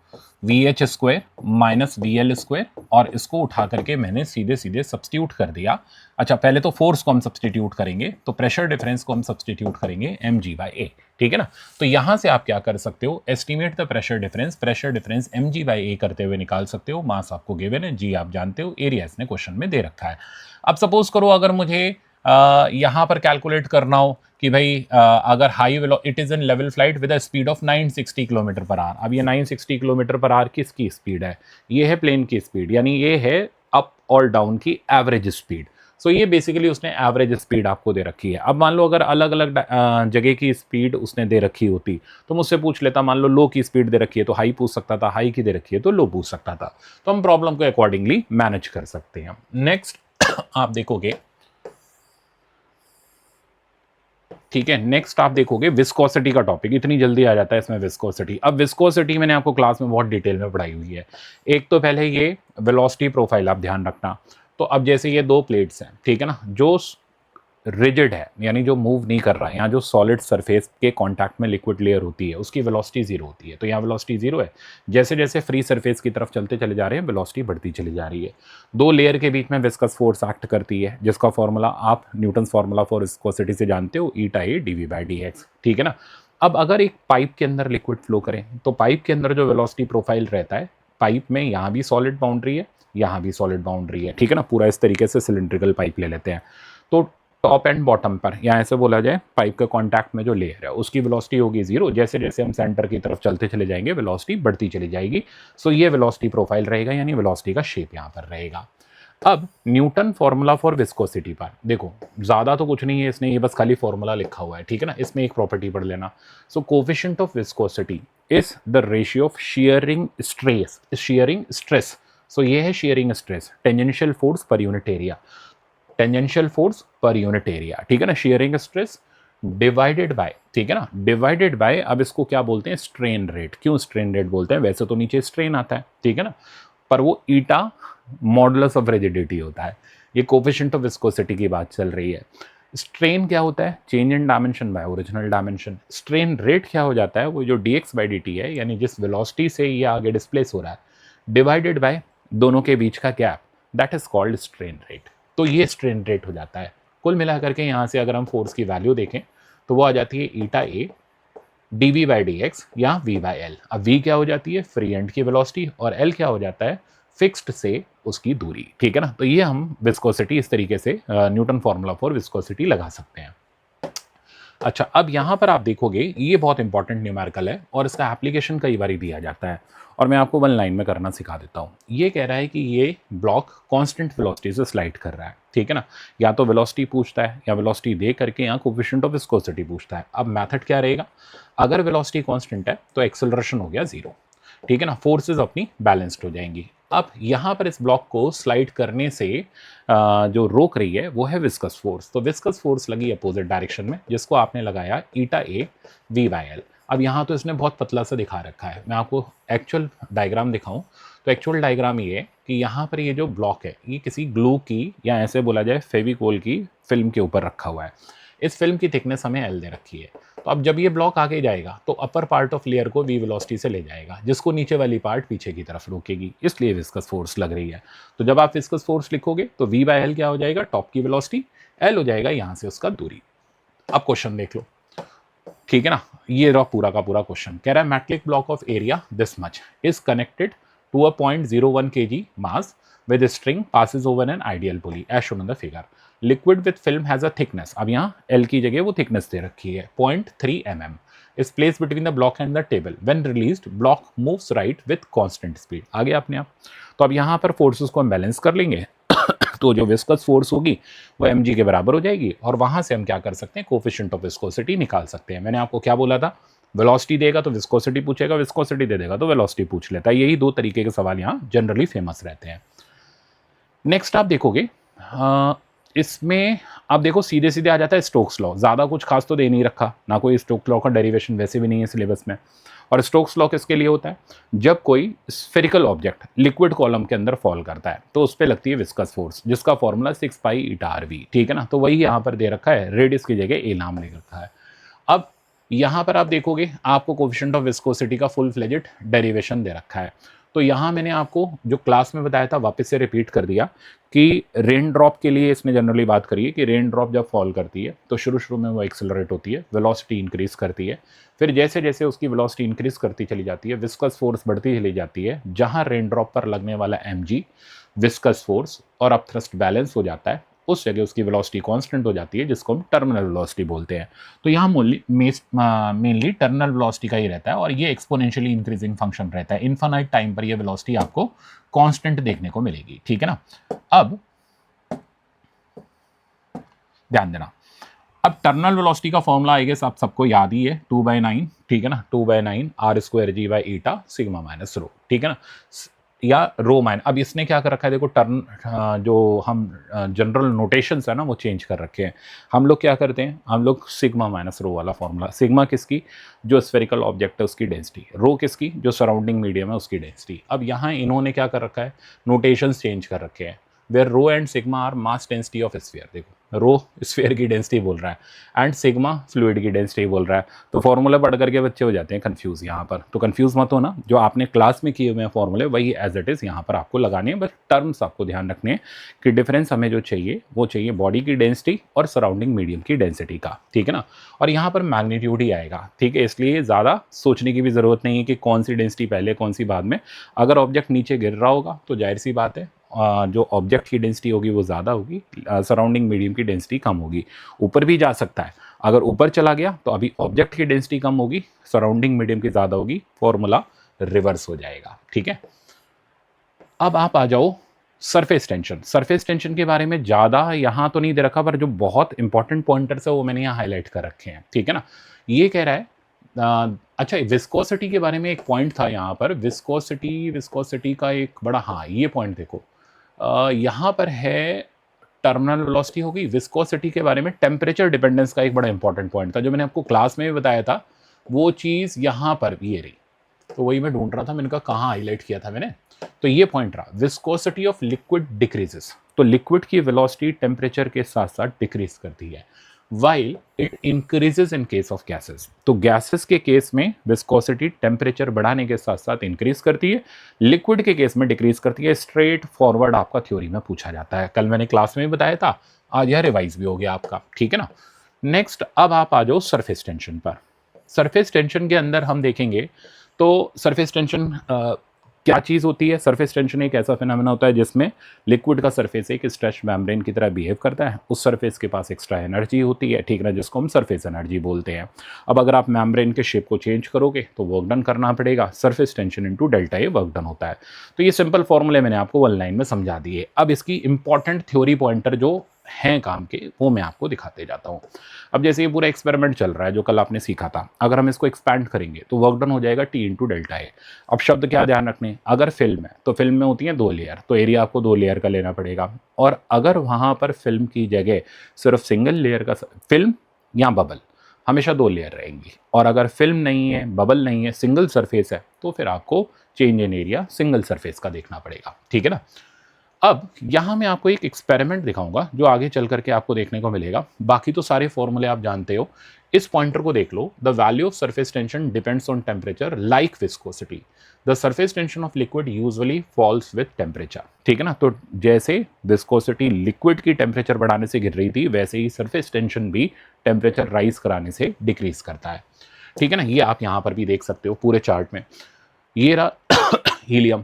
Speaker 1: VH square minus VL square, और इसको उठा करके मैंने सीधे सीधे सब्सटीट्यूट कर दिया। अच्छा, पहले तो फोर्स को हम सब्सटीट्यूट करेंगे, तो प्रेशर डिफरेंस को हम सब्सटीट्यूट करेंगे mg/a, ठीक है ना। तो यहां से आप क्या कर सकते हो, estimate the pressure difference mg/a करते हुए निकाल सकते हो। मास आपको गिवन है, जी आप जानते हो, एरिया इसने क्वेश्चन में दे रखा है। अब सपोज करो अगर मुझे यहाँ पर कैलकुलेट करना हो कि भाई अगर high it is in level flight with a speed of 960 kilometre per hour. अब ये 960 किलोमीटर पर आवर किसकी स्पीड है, ये है प्लेन की स्पीड, यानी ये है अप और डाउन की एवरेज स्पीड। सो ये बेसिकली उसने एवरेज स्पीड आपको दे रखी है। अब मान लो अगर अलग अलग जगह की स्पीड उसने दे रखी होती तो मुझसे पूछ लेता, मान लो लो की स्पीड दे रखी है तो हाई पूछ सकता था, हाई की दे रखी है तो लो पूछ सकता था। तो हम प्रॉब्लम को अकॉर्डिंगली मैनेज कर सकते हैं। नेक्स्ट आप देखोगे, ठीक है, नेक्स्ट आप देखोगे विस्कोसिटी का टॉपिक, इतनी जल्दी आ जाता है इसमें विस्कोसिटी। अब विस्कोसिटी मैंने आपको क्लास में बहुत डिटेल में पढ़ाई हुई है। एक तो पहले ये वेलोसिटी प्रोफाइल आप ध्यान रखना। तो अब जैसे ये 2 प्लेट्स हैं, ठीक है ना, जो रिजिड है यानी जो मूव नहीं कर रहा है, यहाँ जो सॉलिड सरफेस के कांटेक्ट में लिक्विड लेयर होती है उसकी वेलोसिटी 0 होती है, तो यहाँ वेलोसिटी 0 है। जैसे जैसे फ्री सरफेस की तरफ चलते चले जा रहे हैं वेलोसिटी बढ़ती चली जा रही है। 2 लेयर के बीच में विस्कस फोर्स एक्ट करती है, जिसका फॉर्मूला आप न्यूटन फॉर्मूला फॉर विस्कोसिटी से जानते हो, ईटा ए dv/dx, ठीक है ना। अब अगर एक पाइप के अंदर लिक्विड फ्लो करें तो पाइप के अंदर जो वेलोसिटी प्रोफाइल रहता है, पाइप में यहाँ भी सॉलिड बाउंड्री है, यहाँ भी सॉलिड बाउंड्री है, ठीक है ना, पूरा इस तरीके से सिलिंड्रिकल पाइप ले लेते हैं। तो टॉप एंड बॉटम पर, या ऐसे बोला जाए पाइप के कांटेक्ट में जो लेयर है उसकी वेलोसिटी होगी 0। जैसे जैसे हम सेंटर की तरफ चलते चले जाएंगे वेलोसिटी बढ़ती चली जाएगी। सो ये वेलोसिटी प्रोफाइल रहेगा, यानी वेलोसिटी का शेप यहाँ पर रहेगा। अब न्यूटन फॉर्मूला फॉर विस्कोसिटी पर देखो, ज़्यादा तो कुछ नहीं है इसने, ये बस खाली फॉर्मूला लिखा हुआ है, ठीक है ना। इसमें एक प्रॉपर्टी पढ़ लेना। So coefficient of viscosity is the ratio of shearing stress. So ये है shearing stress, tangential force per unit area, tangential force per unit area, ठीक है ना, शेयरिंग स्ट्रेस डिवाइडेड बाय, ठीक है ना, डिवाइडेड बाय, अब इसको क्या बोलते हैं, स्ट्रेन रेट। क्यों स्ट्रेन रेट बोलते हैं, वैसे तो नीचे स्ट्रेन आता है, ठीक है ना, पर वो ईटा मॉडुलस ऑफ रिजिडिटी होता है। ये कोफिशिएंट ऑफ विस्कोसिटी की बात चल रही है। स्ट्रेन क्या होता है, change in dimension by original dimension. Strain rate क्या हो जाता है, वो जो dx/dt है, यानी जिस वेलोसिटी से ये आगे डिस्प्लेस हो रहा है, डिवाइडेड बाय दोनों के बीच का gap, that is called strain rate. तो ये स्ट्रेन रेट हो जाता है। कुल मिलाकर के यहाँ से अगर हम फोर्स की वैल्यू देखें तो वो आ जाती है ईटा ए dv/dx या v/l। अब v क्या हो जाती है, फ्री एंड की वेलोसिटी, और l क्या हो जाता है, फिक्स्ड से उसकी दूरी, ठीक है ना। तो ये हम विस्कोसिटी इस तरीके से न्यूटन फॉर्मूला फॉर विस्कोसिटी लगा सकते हैं। अच्छा, अब यहाँ पर आप देखोगे ये बहुत इंपॉर्टेंट न्यूमेरिकल है और इसका एप्लीकेशन कई बार दिया जाता है, और मैं आपको 1 लाइन में करना सिखा देता हूँ। ये कह रहा है कि ये ब्लॉक कांस्टेंट वेलोसिटी से स्लाइड कर रहा है, ठीक है ना, या तो वेलोसिटी पूछता है या वेलोसिटी दे करके यहाँ कोफिशिएंट ऑफ विस्कोसिटी पूछता है। अब मेथड क्या रहेगा, अगर वेलोसिटी कांस्टेंट है तो एक्सेलरेशन हो गया 0, ठीक है ना, फोर्सेज अपनी बैलेंस्ड हो जाएंगी। अब यहाँ पर इस ब्लॉक को स्लाइड करने से जो रोक रही है वो है विस्कस फोर्स। तो विस्कस फोर्स लगी अपोजिट डायरेक्शन में, जिसको आपने लगाया ईटा ए v/l। अब यहाँ तो इसने बहुत पतला सा दिखा रखा है, मैं आपको एक्चुअल डायग्राम दिखाऊं तो एक्चुअल डायग्राम ये है कि यहाँ पर ये जो ब्लॉक है ये किसी ग्लू की, या ऐसे बोला जाए फेविकोल की फिल्म के ऊपर रखा हुआ है। इस फिल्म की थिकनेस हमें L दे रखी है। तो अब जब ये ब्लॉक आगे जाएगा तो अपर पार्ट ऑफ लेयर को v वेलोसिटी से ले जाएगा, जिसको नीचे वाली पार्ट पीछे की तरफ रोकेगी, इसलिए विस्कस फोर्स लग रही है। तो जब आप विस्कस फोर्स लिखोगे तो v/l क्या हो जाएगा, टॉप की वेलोसिटी, l हो जाएगा यहाँ से उसका दूरी। अब क्वेश्चन देख लो, ठीक है ना, ये रहा पूरा का पूरा क्वेश्चन। कह रहा है metallic block of area this much is connected to a 0.01 kg mass with a string passes over an ideal pulley as shown in the figure। Liquid with film has a thickness, अब यहाँ L की जगह वो thickness दे रखी है 0.3 mm, is place between the block and the table, when released block moves right with constant speed. आगे अपने आप, तो अब यहाँ पर फोर्सेस को हम बैलेंस कर लेंगे तो जो विस्कस फोर्स होगी वो mg के बराबर हो जाएगी, और वहां से हम क्या कर सकते हैं, कोफिशिएंट ऑफ विस्कोसिटी निकाल सकते हैं। मैंने आपको क्या बोला था, वेलोसिटी देगा तो विस्कोसिटी पूछेगा, विस्कोसिटी दे देगा तो वेलोसिटी पूछ लेता है। यही दो तरीके के सवाल यहाँ जनरली फेमस रहते हैं। नेक्स्ट आप देखोगे इसमें आप देखो सीधे सीधे आ जाता है स्टोक्स लॉ, ज़्यादा कुछ खास तो दे नहीं रखा, ना कोई स्टोक्स लॉ का डेरिवेशन वैसे भी नहीं है सिलेबस में। और स्टोक्स लॉ किसके लिए होता है, जब कोई स्फेरिकल ऑब्जेक्ट लिक्विड कॉलम के अंदर फॉल करता है तो उस पर लगती है विस्कस फोर्स, जिसका formula 6 pi eta R V, ठीक है ना। तो वही यहाँ पर दे रखा है, रेडियस की जगह ए नाम ले रखा है। अब यहाँ पर आप देखोगे आपको कोफिशिएंट ऑफ विस्कोसिटी का फुल फ्लेजेड डेरिवेशन दे रखा है। तो यहाँ मैंने आपको जो क्लास में बताया था वापस से रिपीट कर दिया कि रेन ड्रॉप के लिए इसमें जनरली बात करिए कि रेन ड्रॉप जब फॉल करती है तो शुरू में वो एक्सेलरेट होती है, वेलोसिटी इंक्रीज करती है, फिर जैसे जैसे उसकी वेलोसिटी इंक्रीज करती चली जाती है विस्कस फोर्स बढ़ती चली जाती है, जहाँ रेन ड्रॉप पर लगने वाला mg विस्कस फोर्स और अपथ्रस्ट बैलेंस हो जाता है, उस जगह उसकी वेलोसिटी कांस्टेंट हो जाती है, जिसको हम टर्मिनल वेलोसिटी बोलते हैं। तो यहाँ मेनली टर्मिनल वेलोसिटी का ही रहता है, और ये एक्सपोनेंशियली इंक्रीजिंग फंक्शन रहता है। इनफाइनाइट टाइम पर ये वेलोसिटी आपको कांस्टेंट देखने को मिलेगी, ठीक है ना। अब ध्यान देना, अब टर्मिनल वेलोसिटी का फॉर्मूला आई गेस आप सबको याद ही है, 2/9, ठीक है ना, 2/9 r square g by eta sigma minus rho, ठीक है ना, या रो माइन। अब इसने क्या कर रखा है, देखो जो हम जनरल नोटेशंस है ना वो चेंज कर रखे हैं। हम लोग क्या करते हैं, हम लोग सिग्मा माइनस रो वाला फॉर्मूला, सिग्मा किसकी, जो स्फेरिकल ऑब्जेक्ट है उसकी डेंसिटी, रो किसकी, जो सराउंडिंग मीडियम है उसकी डेंसिटी। अब यहाँ इन्होंने क्या कर रखा है, नोटेशंस चेंज कर रखे हैं, where rho and sigma are mass density of sphere. देखो रो स्फीयर की डेंसिटी बोल रहा है एंड सिग्मा फ्लूइड की डेंसिटी बोल रहा है, तो फॉर्मूला पढ़ करके बच्चे हो जाते हैं कंफ्यूज यहाँ पर। तो कंफ्यूज मत होना, जो आपने क्लास में किए हुए हैं फॉर्मूले वही एज इट इज़ यहाँ पर आपको लगाने हैं, बस टर्म्स आपको ध्यान रखने हैं कि डिफरेंस हमें जो चाहिए वो चाहिए बॉडी की डेंसिटी और सराउंडिंग मीडियम की डेंसिटी का, ठीक है ना। और यहाँ पर मैग्नीट्यूड ही आएगा, ठीक है, इसलिए ज़्यादा सोचने की भी ज़रूरत नहीं है कि कौन सी डेंसिटी पहले कौन सी बाद में। अगर ऑब्जेक्ट नीचे गिर रहा होगा तो जाहिर सी बात है जो ऑब्जेक्ट की डेंसिटी होगी वो ज़्यादा होगी, सराउंडिंग मीडियम की डेंसिटी कम होगी। ऊपर भी जा सकता है, अगर ऊपर चला गया तो अभी ऑब्जेक्ट की डेंसिटी कम होगी, सराउंडिंग मीडियम की ज़्यादा होगी, फॉर्मूला रिवर्स हो जाएगा, ठीक है। अब आप आ जाओ सरफेस टेंशन। सरफेस टेंशन के बारे में ज़्यादा यहाँ तो नहीं दे रखा, पर जो बहुत इंपॉर्टेंट पॉइंटर्स है वो मैंने यहाँ हाईलाइट कर रखे हैं, ठीक है ना। ये कह रहा है अच्छा विस्कोसिटी के बारे में एक पॉइंट था यहाँ पर, विस्कोसिटी का एक बड़ा, हाँ ये पॉइंट देखो, यहाँ पर है टर्मिनल वेलोसिटी होगी। विस्कोसिटी के बारे में टेम्परेचर डिपेंडेंस का एक बड़ा इंपॉर्टेंट पॉइंट था, जो मैंने आपको क्लास में भी बताया था, वो चीज़ यहाँ पर ये रही। तो वही मैं ढूंढ रहा था, मैंने कहा कहाँ हाईलाइट किया था मैंने, तो ये पॉइंट रहा, विस्कोसिटी ऑफ लिक्विड डिक्रीजेस। तो लिक्विड की वेलोसिटी टेम्परेचर के साथ साथ डिक्रीज करती है, while it increases in case of gases। तो गैसेस के केस में विस्कोसिटी टेम्परेचर बढ़ाने के साथ साथ इंक्रीज करती है, लिक्विड के केस में डिक्रीज करती है। स्ट्रेट फॉरवर्ड आपका थ्योरी में पूछा जाता है, कल मैंने क्लास में भी बताया था, आज यह रिवाइज भी हो गया आपका, ठीक है ना। नेक्स्ट अब आप आ जाओ सरफेस टेंशन पर। सरफेस टेंशन के अंदर हम देखेंगे तो सरफेस टेंशन क्या चीज़ होती है। सरफेस टेंशन एक ऐसा फिनोमेना होता है जिसमें लिक्विड का सरफेस एक स्ट्रेच मेम्ब्रेन की तरह बिहेव करता है, उस सरफेस के पास एक्स्ट्रा एनर्जी होती है, ठीक ना, जिसको हम सरफेस एनर्जी बोलते हैं। अब अगर आप मेम्ब्रेन के शेप को चेंज करोगे तो वर्क डन करना पड़ेगा, surface tension into delta A work done होता है। तो ये सिंपल फॉर्मूले मैंने आपको 1 लाइन में समझा दिए। अब इसकी इंपॉर्टेंट थ्योरी पॉइंटर जो हैं काम के वो मैं आपको दिखाते जाता हूँ। अब जैसे ये पूरा एक्सपेरिमेंट चल रहा है जो कल आपने सीखा था, अगर हम इसको एक्सपैंड करेंगे तो वर्क डन हो जाएगा T इंटू डेल्टा ए। अब शब्द क्या ध्यान रखने, अगर फिल्म है तो फिल्म में होती है 2 लेयर, तो एरिया आपको 2 लेयर का लेना पड़ेगा। और अगर वहाँ पर फिल्म की जगह सिर्फ सिंगल लेयर का, फिल्म या बबल, हमेशा 2 लेयर रहेंगी। और अगर फिल्म नहीं है, बबल नहीं है, सिंगल सरफेस है, तो फिर आपको change in area single surface का देखना पड़ेगा, ठीक है ना। अब यहाँ मैं आपको एक एक्सपेरिमेंट दिखाऊंगा जो आगे चल करके आपको देखने को मिलेगा। बाकी तो सारे फॉर्मूले आप जानते हो। इस पॉइंटर को देख लो, the value of surface tension depends on temperature like viscosity. The surface tension of liquid usually falls with temperature, ठीक है ना। तो जैसे विस्कोसिटी लिक्विड की टेम्परेचर बढ़ाने से गिर रही थी, वैसे ही सरफेस टेंशन भी टेम्परेचर राइज कराने से डिक्रीज करता है, ठीक है ना। ये आप यहाँ पर भी देख सकते हो पूरे चार्ट में। ये रहा हीलियम,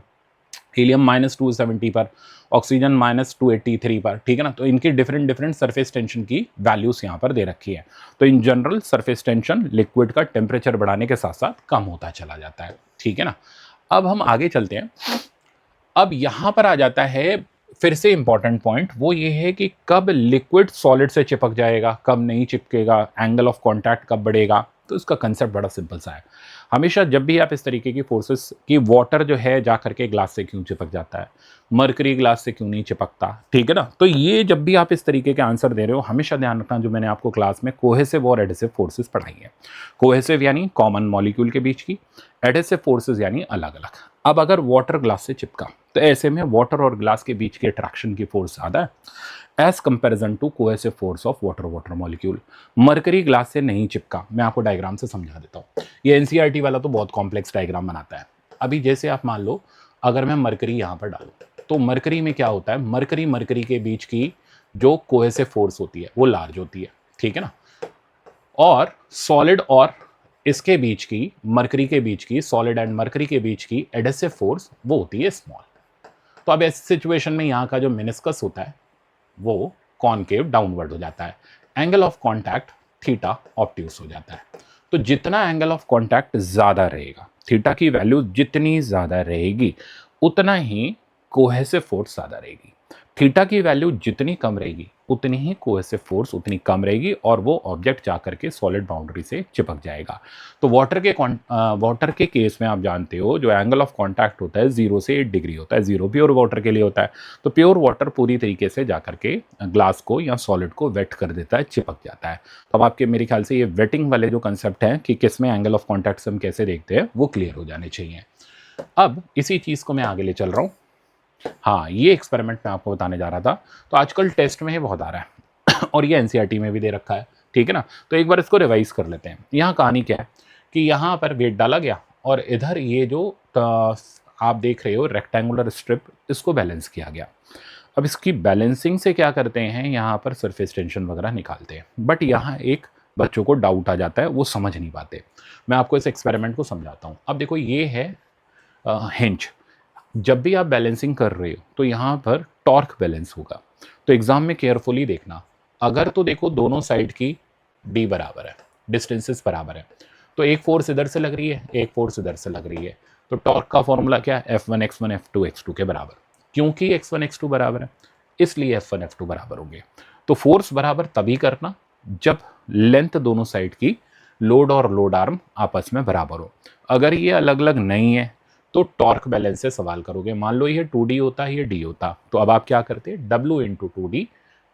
Speaker 1: हीलियम -270 पर, ऑक्सीजन -283 पर, ठीक है ना। तो इनकी डिफरेंट डिफरेंट सरफेस टेंशन की वैल्यूज यहाँ पर दे रखी है। तो in general surface tension liquid का टेम्परेचर बढ़ाने के साथ साथ कम होता चला जाता है, ठीक है ना। अब हम आगे चलते हैं। अब यहां पर आ जाता है फिर से इंपॉर्टेंट पॉइंट, वो ये है कि कब लिक्विड सॉलिड से चिपक जाएगा, कब नहीं चिपकेगा, एंगल ऑफ कांटेक्ट कब बढ़ेगा। तो इसका कंसेप्ट बड़ा सिंपल सा है। हमेशा जब भी आप इस तरीके की फोर्सेस की, वाटर जो है जा करके ग्लास से क्यों चिपक जाता है, मरकरी ग्लास से क्यों नहीं चिपकता, ठीक है ना। तो ये जब भी आप इस तरीके के आंसर दे रहे हो, हमेशा ध्यान रखना जो मैंने आपको क्लास में कोहेसिव और एडहेसिव फोर्सेस पढ़ाई है। कोहेसिव यानी कॉमन मॉलिक्यूल के बीच की, एडहेसिव फोर्सेस यानी अलग अलग। अब अगर वाटर ग्लास से चिपका तो ऐसे में वाटर और ग्लास के बीच की अट्रैक्शन की फोर्स ज़्यादा है as comparison to cohesive force of water water molecule. Mercury glass से नहीं चिपका, मैं आपको डायग्राम से समझा देता हूँ। ये एनसीईआरटी वाला तो बहुत कॉम्प्लेक्स डायग्राम बनाता है। अभी जैसे आप मान लो अगर मैं मरकरी यहाँ पर डालूँ तो मरकरी में क्या होता है, मरकरी मरकरी के बीच की जो कोहेसिव फोर्स होती है वो लार्ज होती है, ठीक है ना। और सॉलिड और इसके बीच की, मरकरी के बीच की, सॉलिड एंड मरकरी के बीच की एडहेसिव फोर्स वो होती है स्मॉल। तो अब ऐसी सिचुएशन में यहाँ का जो मेनिस्कस होता है वो कॉनकेव डाउनवर्ड हो जाता है, angle of contact theta obtuse हो जाता है। तो जितना एंगल ऑफ कांटेक्ट ज़्यादा रहेगा, थीटा की वैल्यू जितनी ज़्यादा रहेगी उतना ही कोहेसिव फोर्स ज़्यादा रहेगी। थीटा की वैल्यू जितनी कम रहेगी उतनी ही कोहेसिव फोर्स उतनी कम रहेगी और वो ऑब्जेक्ट जा करके सॉलिड बाउंड्री से चिपक जाएगा। तो वाटर के केस में आप जानते हो जो एंगल ऑफ कांटेक्ट होता है 0 से 8 डिग्री होता है। 0 प्योर वाटर के लिए होता है। तो प्योर वाटर पूरी तरीके से जा करके ग्लास को या सॉलिड को वेट कर देता है, चिपक जाता है। तो अब आपके मेरे ख्याल से ये वेटिंग वाले जो कंसेप्ट हैं कि किस में एंगल ऑफ कॉन्टैक्ट हम कैसे देखते हैं वो क्लियर हो जाने चाहिए। अब इसी चीज़ को मैं आगे ले चल रहा हूँ। हाँ, ये एक्सपेरिमेंट मैं आपको बताने जा रहा था। तो आजकल टेस्ट में ये बहुत आ रहा है और ये एनसीईआरटी में भी दे रखा है, ठीक है ना। तो एक बार इसको रिवाइज कर लेते हैं। यहाँ कहानी क्या है कि यहाँ पर वेट डाला गया और इधर ये जो आप देख रहे हो रेक्टेंगुलर स्ट्रिप, इसको बैलेंस किया गया। अब इसकी बैलेंसिंग से क्या करते हैं, यहाँ पर सरफेस टेंशन वगैरह निकालते हैं। बट यहाँ एक बच्चों को डाउट आ जाता है, वो समझ नहीं पाते। मैं आपको इस एक्सपेरिमेंट को समझाता हूँ। अब देखो ये है हिंज। जब भी आप बैलेंसिंग कर रहे हो तो यहाँ पर टॉर्क बैलेंस होगा। तो एग्जाम में केयरफुली देखना। अगर तो देखो दोनों साइड की डी बराबर है, डिस्टेंसेस बराबर है, तो एक फोर्स इधर से लग रही है, एक फोर्स इधर से लग रही है। तो टॉर्क का फॉर्मूला क्या है, F1 x1 F2 x2 के बराबर। क्योंकि x1 x2 बराबर है इसलिए F1 F2 बराबर होंगे। तो फोर्स बराबर तभी करना जब लेंथ दोनों साइड की, लोड और लोड आर्म आपस में बराबर हो। अगर ये अलग अलग नहीं है तो टॉर्क बैलेंस से सवाल करोगे। मान लो ये 2D होता है, ये D होता, तो अब आप क्या करते हैं, W into 2D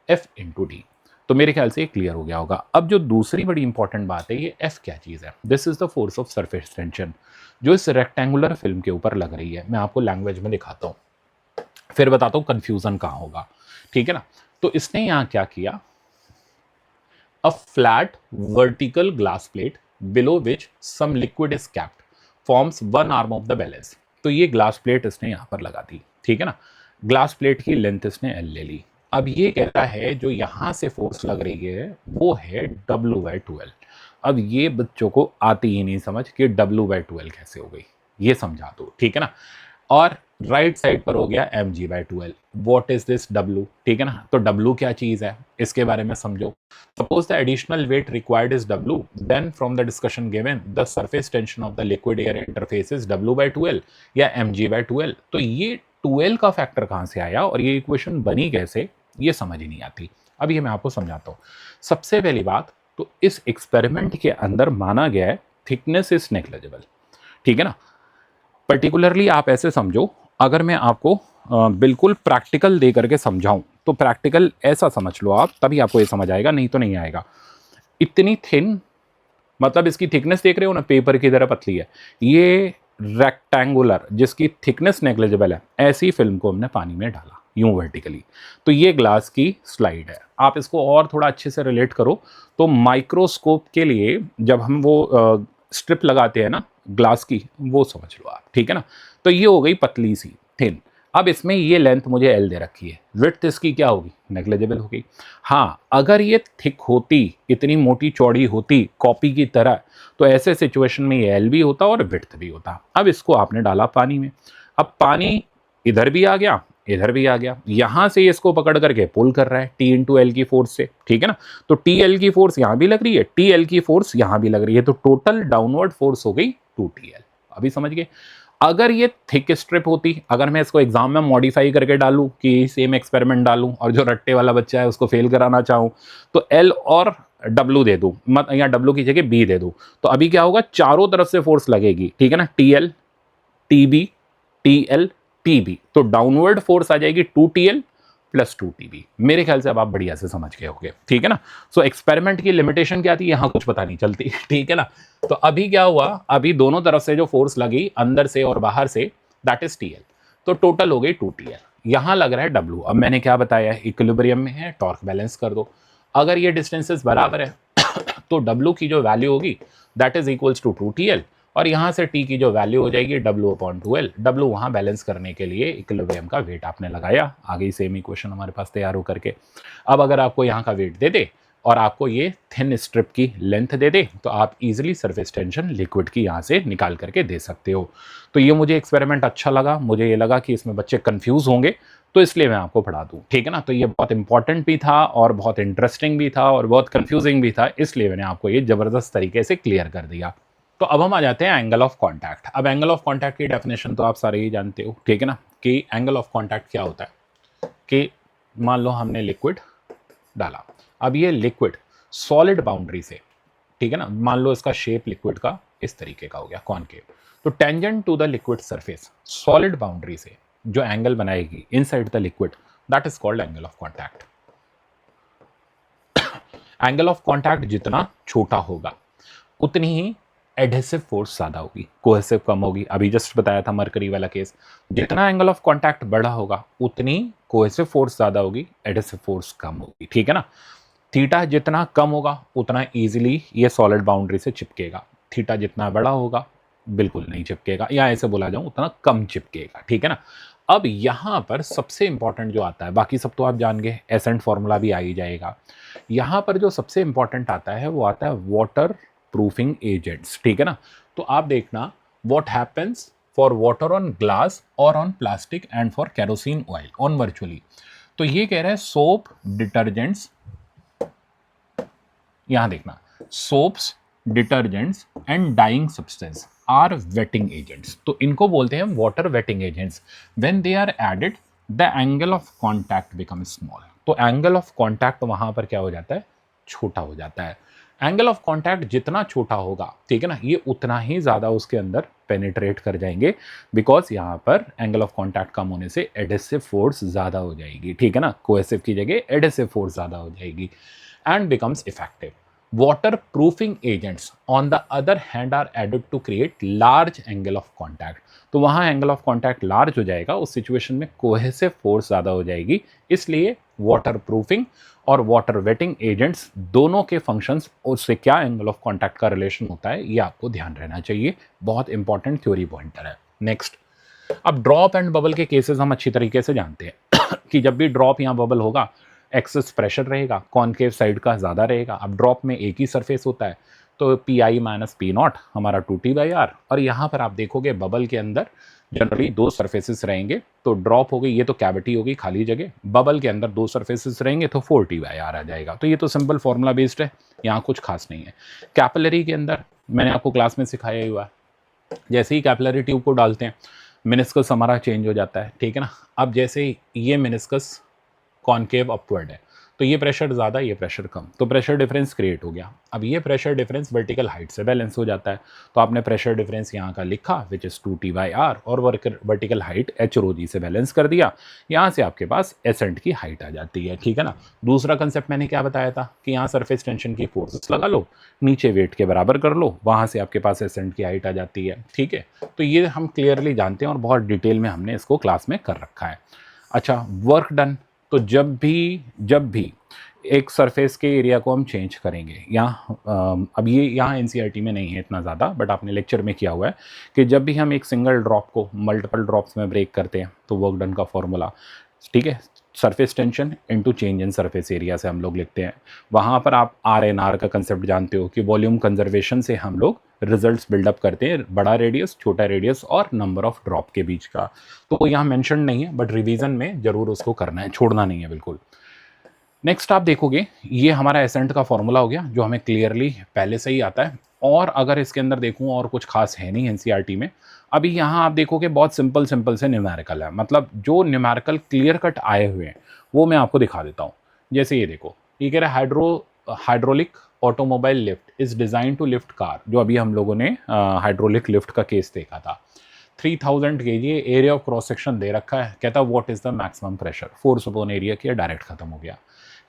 Speaker 1: F into D। तो मेरे ख्याल से ये क्लियर हो गया होगा। अब जो दूसरी बड़ी इंपॉर्टेंट बात है, ये F क्या चीज़ है। This is the force of surface tension जो इस रेक्टेंगुलर फिल्म के ऊपर लग रही है। मैं आपको लैंग्वेज में दिखाता हूँ, फिर बताता हूँ कन्फ्यूजन कहाँ होगा, ठीक है ना। तो इसने यहाँ क्या किया, a flat vertical glass plate below which some liquid is kept forms one arm of the balance. तो ये ग्लास प्लेट इसने यहाँ पर लगा दी, ठीक है ना। ग्लास प्लेट की लेंथ इसने L ले ली। अब ये कहता है जो यहाँ से फोर्स लग रही है वो है W/2L। अब ये बच्चों को आती ही नहीं समझ कि W/2L कैसे हो गई, ये समझा दो, ठीक है ना। और राइट साइड पर हो गया mg/2L। What is this W, ठीक है ना। तो W क्या चीज है इसके बारे में समझो। Suppose the additional weight required is W, then from the discussion given, the surface tension of the liquid air interface is W/2L या mg/2L। तो ये 2L का फैक्टर कहाँ से आया और ये इक्वेशन बनी कैसे, ये समझ ही नहीं आती। अब ये मैं आपको समझाता हूँ। सबसे पहली बात तो इस एक्सपेरिमेंट के अंदर माना गया है थिकनेस इज नेग्लिजिबल, ठीक है ना। पर्टिकुलरली आप ऐसे समझो, अगर मैं आपको बिल्कुल प्रैक्टिकल दे करके समझाऊं तो प्रैक्टिकल ऐसा समझ लो आप, तभी आपको ये समझ आएगा, नहीं तो नहीं आएगा। इतनी थिन, मतलब इसकी थिकनेस देख रहे हो ना, पेपर की तरह पतली है। ये रेक्टेंगुलर जिसकी थिकनेस नेग्लिजिबल है, ऐसी फिल्म को हमने पानी में डाला यूं वर्टिकली। तो ये ग्लास की स्लाइड है। आप इसको और थोड़ा अच्छे से रिलेट करो तो माइक्रोस्कोप के लिए जब हम वो स्ट्रिप लगाते हैं ना ग्लास की, वो समझ लो आप, ठीक है ना। तो ये हो गई पतली सी थिन। अब इसमें ये लेंथ मुझे L दे रखी है, विड्थ इसकी क्या होगी, नेग्लिजिबल होगी। हाँ, अगर ये थिक होती, इतनी मोटी चौड़ी होती कॉपी की तरह, तो ऐसे सिचुएशन में ये L भी होता और विड्थ भी होता। अब इसको आपने डाला पानी में। अब पानी इधर भी आ गया, इधर भी आ गया, यहां से इसको पकड़ करके पुल कर रहा है टी इंटू एल की फोर्स से, ठीक है ना। तो टी एल की फोर्स यहां भी लग रही है, टी एल की फोर्स यहां भी लग रही है, तो टोटल डाउनवर्ड फोर्स हो गई 2TL। अभी समझ गए। अगर ये थिक स्ट्रिप होती, अगर मैं इसको एग्जाम में मॉडिफाई करके डालूं कि सेम एक्सपेरिमेंट डालूं और जो रट्टे वाला बच्चा है उसको फेल कराना चाहूं, तो एल और डब्ल्यू दे दूं, मत या डब्ल्यू की जगह बी दे दूं, तो अभी क्या होगा, चारों तरफ से फोर्स लगेगी, ठीक है ना, T L, T B, T L, T B, तो डाउनवर्ड फोर्स आ जाएगी 2TL प्लस 2TB। मेरे ख्याल से अब आप बढ़िया से समझ गए होंगे, ठीक है ना। सो एक्सपेरिमेंट की लिमिटेशन क्या थी, यहां कुछ पता नहीं चलती, ठीक है ना। तो अभी क्या हुआ, अभी दोनों तरफ से जो फोर्स लगी अंदर से और बाहर से, दैट इज TL, तो टोटल हो गई 2TL। यहां लग रहा है W। अब मैंने क्या बताया, इक्विलिब्रियम में है, टॉर्क बैलेंस कर दो। अगर ये डिस्टेंसेस बराबर है तो W की जो वैल्यू होगी that is equals to 2TL, और यहां से T की जो वैल्यू हो जाएगी W/2L। W वहां बैलेंस करने के लिए इक्विलिब्रियम का वेट आपने लगाया, आ गई सेम इक्वेशन हमारे पास तैयार होकर के। अब अगर आपको यहाँ का वेट दे दे और आपको ये थिन स्ट्रिप की लेंथ दे दे, तो आप इजीली सरफेस टेंशन लिक्विड की यहाँ से निकाल करके दे सकते हो। तो ये मुझे एक्सपेरिमेंट अच्छा लगा, मुझे ये लगा कि इसमें बच्चे कंफ्यूज होंगे, तो इसलिए मैं आपको पढ़ा दूं, ठीक है ना। तो ये बहुत इंपॉर्टेंट भी था और बहुत इंटरेस्टिंग भी था और बहुत कंफ्यूजिंग भी था, इसलिए मैंने आपको ये जबरदस्त तरीके से क्लियर कर दिया। तो अब हम आ जाते हैं एंगल ऑफ कांटेक्ट। अब एंगल ऑफ कांटेक्ट की डेफिनेशन तो आप सारे ही जानते हो, ठीक है ना, कि एंगल ऑफ कांटेक्ट क्या होता है कि मान लो हमने लिक्विड डाला, अब ये लिक्विड सॉलिड बाउंड्री से, ठीक है ना, मान लो इसका शेप लिक्विड का इस तरीके का हो गया कॉनकेव, तो tangent to the liquid surface solid boundary से जो एंगल बनाएगी inside the liquid, that is called angle of contact. Angle of contact जितना छोटा होगा उतनी ही एडहेसिव फोर्स ज्यादा होगी, कोहेसिव कम होगी। अभी जस्ट बताया था मरकरी वाला केस, जितना एंगल ऑफ कांटेक्ट बड़ा होगा उतनी कोहेसिव फोर्स ज्यादा होगी, एडहेसिव फोर्स कम होगी, ठीक है ना। थीटा जितना कम होगा उतना इजीली ये सॉलिड बाउंड्री से चिपकेगा, थीटा जितना बड़ा होगा बिल्कुल नहीं चिपकेगा, या ऐसे बोला जाऊं उतना कम चिपकेगा, ठीक है ना। अब यहां पर सबसे इंपॉर्टेंट जो आता है, बाकी सब तो आप जान गए, एसेंट फॉर्मूला भी आ ही जाएगा, यहां पर जो सबसे इंपॉर्टेंट आता है वो आता है वाटर प्रूफिंग एजेंट्स, ठीक है ना। तो आप देखना what happens for water on glass और on plastic and for kerosene oil on virtually. तो ये कह रहा है सोप डिटर्जेंट्स, यहां देखना soaps detergents and dyeing substances are wetting agents, तो इनको बोलते हैं water wetting agents. When they are added the angle of contact become small, तो एंगल ऑफ कांटेक्ट वहां पर क्या हो जाता है, छोटा हो जाता है। एंगल ऑफ कांटेक्ट जितना छोटा होगा, ठीक है ना, ये उतना ही ज्यादा उसके अंदर पेनिट्रेट कर जाएंगे, बिकॉज यहाँ पर एंगल ऑफ कांटेक्ट कम होने से एडेसिव फोर्स ज्यादा हो जाएगी, ठीक है ना, कोहेसिव की जगह एडेसिव फोर्स ज्यादा हो जाएगी and becomes effective. Waterproofing agents on the other hand are added to create large angle of contact. तो वहाँ एंगल ऑफ कॉन्टैक्ट लार्ज हो जाएगा, उस सिचुएशन में कोहेसिव फोर्स ज़्यादा हो जाएगी, इसलिए वाटर प्रूफिंग और वाटर वेटिंग एजेंट्स दोनों के फंक्शंस, उससे क्या एंगल ऑफ कॉन्टैक्ट का रिलेशन होता है ये आपको ध्यान रहना चाहिए, बहुत इंपॉर्टेंट थ्योरी पॉइंटर है। नेक्स्ट, अब ड्रॉप एंड बबल के केसेस हम अच्छी तरीके से जानते हैं कि जब भी ड्रॉप या बबल होगा एक्सेस प्रेशर रहेगा, कॉनकेव साइड का ज़्यादा रहेगा। अब ड्रॉप में एक ही सरफेस होता है, तो PI माइनस P0 हमारा 2T/R, और यहाँ पर आप देखोगे बबल के अंदर जनरली दो सरफेसेस रहेंगे, तो ड्रॉप हो गई, ये तो कैविटी हो गई खाली जगह, बबल के अंदर दो सरफेसेस रहेंगे तो 4T/R आ जाएगा। तो ये तो सिंपल फॉर्मूला बेस्ड है, यहाँ कुछ खास नहीं है। कैपिलरी के अंदर मैंने आपको क्लास में सिखाया ही हुआ है, जैसे ही कैपिलरी ट्यूब को डालते हैं मिनिस्कस हमारा चेंज हो जाता है, ठीक है ना। अब जैसे ये मिनिस्कस कॉनकेव अपवर्ड है, तो ये प्रेशर ज़्यादा, ये प्रेशर कम, तो प्रेशर डिफरेंस क्रिएट हो गया। अब ये प्रेशर डिफरेंस वर्टिकल हाइट से बैलेंस हो जाता है, तो आपने प्रेशर डिफरेंस यहाँ का लिखा विच इज़ 2T/R, और वर्टिकल हाइट H/ρg से बैलेंस कर दिया, यहाँ से आपके पास एसेंट की हाइट आ जाती है, ठीक है ना। दूसरा कंसेप्ट मैंने क्या बताया था कि यहाँ सरफेस टेंशन की फोर्सेस लगा लो, नीचे वेट के बराबर कर लो, वहाँ से आपके पास एसेंट की हाइट आ जाती है, ठीक है। तो ये हम क्लियरली जानते हैं और बहुत डिटेल में हमने इसको क्लास में कर रखा है। अच्छा, वर्क डन, तो जब भी एक सरफेस के एरिया को हम चेंज करेंगे, यहाँ अब ये यहाँ NCERT में नहीं है इतना ज़्यादा, बट आपने लेक्चर में किया हुआ है कि जब भी हम एक सिंगल ड्रॉप को मल्टीपल ड्रॉप्स में ब्रेक करते हैं तो वर्क डन का फॉर्मूला, ठीक है, surface tension into change in surface area से हम लोग लिखते हैं। वहाँ पर आप RNR का कंसेप्ट जानते हो कि वॉल्यूम कंजर्वेशन से हम लोग रिजल्ट्स बिल्डअप करते हैं, बड़ा रेडियस, छोटा रेडियस और नंबर ऑफ ड्रॉप के बीच का। तो वो यहाँ मेंशन नहीं है, बट रिवीजन में जरूर उसको करना है, छोड़ना नहीं है बिल्कुल। नेक्स्ट आप देखोगे ये हमारा एसेंट का फॉर्मूला हो गया जो हमें क्लियरली पहले से ही आता है। और अगर इसके अंदर देखूं और कुछ खास है नहीं एनसीईआरटी में, अभी यहाँ आप देखोगे बहुत सिंपल सिंपल से न्यूमेरिकल है, मतलब जो न्यूमेरिकल क्लियर कट आए हुए हैं वो मैं आपको दिखा देता हूँ। जैसे ये देखो, ये कह रहा है hydraulic automobile lift is design to lift car, जो अभी हम लोगों ने हाइड्रोलिक लिफ्ट का केस देखा था। 3000 kg area of cross section दे रखा है, कहता है what is the maximum pressure, force upon area किया, डायरेक्ट खत्म हो गया।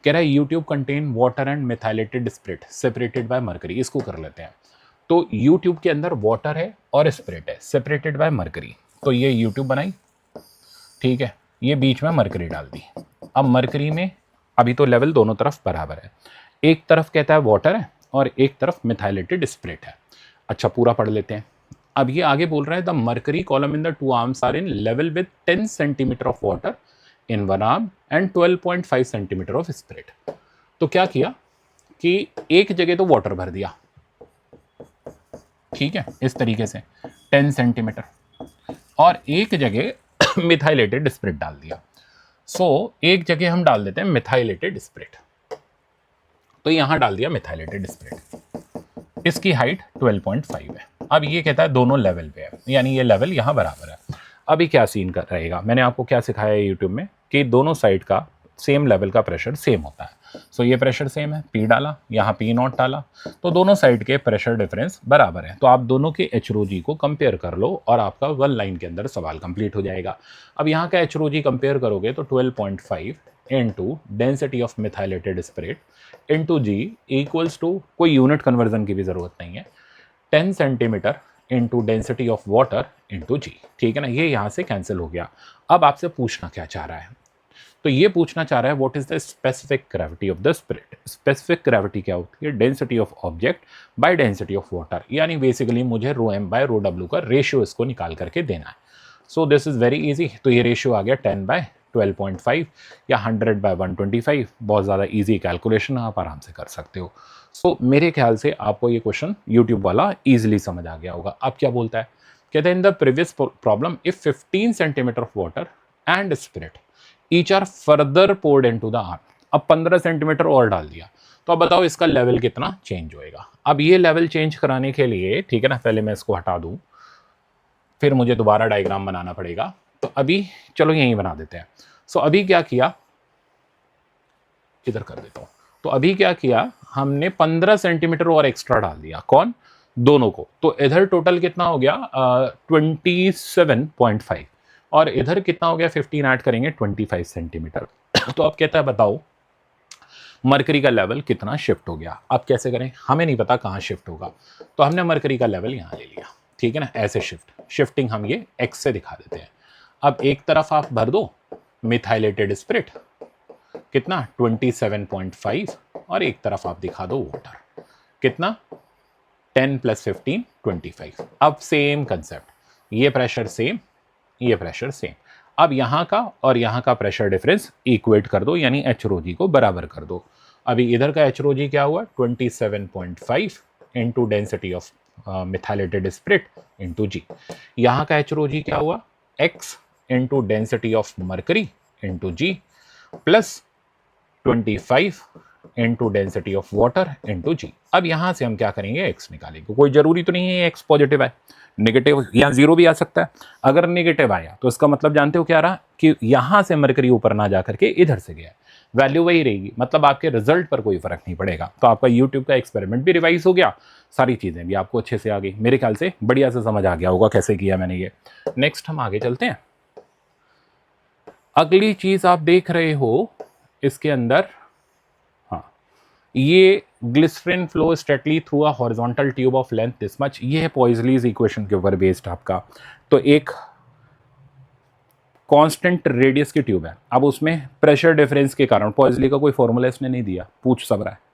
Speaker 1: कह रहा है U tube contain water and methylated spirit separated by mercury, इसको कर लेते हैं। तो यूट्यूब के अंदर वाटर है और स्पिरिट है सेपरेटेड बाय मरकरी, तो ये यूट्यूब बनाई, ठीक है, ये बीच में मरकरी डाल दी। अब मरकरी में अभी तो लेवल दोनों तरफ बराबर है, एक तरफ कहता है वाटर है और एक तरफ मिथाइलेटेड स्पिरिट है। अच्छा पूरा पढ़ लेते हैं। अब ये आगे बोल रहा है the mercury column in the two arms are in level with 10 centimetre of water in one arm and 12.5 centimetre of spirit. तो क्या किया कि एक जगह तो वाटर भर दिया, ठीक है, इस तरीके से 10 सेंटीमीटर, और एक जगह मिथाइलेटेड स्पिरिट डाल दिया। सो एक जगह हम डाल देते हैं मिथाइलेटेड स्पिरिट, तो यहां डाल दिया मिथाइलेटेड स्पिरिट, इसकी हाइट 12.5 है। अब ये कहता है दोनों लेवल पे है, यानी ये लेवल यहां बराबर है। अभी क्या सीन कर रहेगा, मैंने आपको क्या सिखाया है यूट्यूब में कि दोनों साइड का सेम लेवल का प्रेशर सेम होता है। सो ये प्रेशर सेम है, पी डाला, यहाँ पी नॉट डाला, तो दोनों साइड के प्रेशर डिफरेंस बराबर है। तो आप दोनों के एच रो जी को कंपेयर कर लो और आपका वन लाइन के अंदर सवाल कंप्लीट हो जाएगा। अब यहाँ का एच रो जी कंपेयर करोगे तो 12.5 into density of methylated spirit into G equals to, कोई यूनिट कन्वर्जन की भी ज़रूरत नहीं है, 10 centimetre into density of water into G, ठीक है ना, ये यहाँ से कैंसिल हो गया। अब आपसे पूछना क्या चाह रहा है, तो ये पूछना चाह रहा है what is the specific gravity of the spirit. Specific gravity क्या होती है, density of object by density of water, यानी बेसिकली मुझे रो एम बाय रो डब्ल्यू का रेशियो इसको निकाल करके देना है। So this is very easy, तो ये रेशियो आ गया 10 बाय 12.5 या 100 बाय 125, बहुत ज़्यादा ईजी कैलकुलेशन, आप आराम से कर सकते हो। सो मेरे ख्याल से आपको ये क्वेश्चन यूट्यूब वाला ईजिली समझ आ गया होगा। अब क्या बोलता है, कहते हैं in the previous problem if 15 centimetre of water and spirit each are further poured into the arm, अब 15 सेंटीमीटर और डाल दिया, तो अब बताओ इसका लेवल कितना चेंज होएगा। अब ये लेवल चेंज कराने के लिए, ठीक है ना, पहले मैं इसको हटा दूं, फिर मुझे दोबारा डायग्राम बनाना पड़ेगा, तो अभी चलो यहीं बना देते हैं। सो अभी क्या किया, इधर कर देता हूं, तो अभी क्या किया, हमने 15 सेंटीमीटर और एक्स्ट्रा डाल दिया, कौन, दोनों को, तो इधर टोटल कितना हो गया 27.5 और इधर कितना हो गया 15 ऐड करेंगे 25 सेंटीमीटर। तो अब कहता है बताओ मरकरी का लेवल कितना शिफ्ट हो गया। अब कैसे करें, हमें नहीं पता कहाँ शिफ्ट होगा, तो हमने मरकरी का लेवल यहाँ ले लिया, ठीक है ना, ऐसे शिफ्टिंग हम ये एक्स से दिखा देते हैं। अब एक तरफ आप भर दो मिथाइलेटेड स्पिरिट कितना 27.5 और एक तरफ आप दिखा दो वाटर कितना 10 + 15 25। अब सेम कंसेप्ट, ये प्रेशर सेम, ये प्रेशर सेम, अब यहाँ का और यहाँ का प्रेशर डिफरेंस इक्वेट कर दो, यानी एच रो जी को बराबर कर दो। अभी इधर का एच रो जी क्या हुआ 27.5 into density of methylated spirit into G, यहाँ का एच रो जी क्या हुआ X into density of mercury into G plus 25 into density of water into G. अब यहां से हम क्या करेंगे, एक्स निकालेंगे, कोई जरूरी तो नहीं है एक्स पॉजिटिव है, नेगेटिव या जीरो भी आ सकता है। अगर नेगेटिव आया तो इसका मतलब जानते हो क्या रहा कि यहां से मरकरी ऊपर ना जा करके इधर से गया, वैल्यू वही रहेगी, मतलब आपके रिजल्ट पर कोई फर्क नहीं पड़ेगा। तो आपका यूट्यूब का एक्सपेरिमेंट भी रिवाइज हो गया, सारी चीजें भी आपको अच्छे से आ गई, मेरे ख्याल से बढ़िया से समझ आ गया होगा कैसे किया मैंने ये। नेक्स्ट हम आगे चलते हैं। अगली चीज आप देख रहे हो इसके अंदर, हाँ, ये glycerine flow straightly through a horizontal tube of length this much, ये है पॉइजलीज इक्वेशन के ऊपर बेस्ड आपका। तो एक कांस्टेंट रेडियस की ट्यूब है, अब उसमें प्रेशर डिफरेंस के कारण, पॉइजली का कोई फॉर्मूला इसने नहीं दिया, पूछ सब रहा है,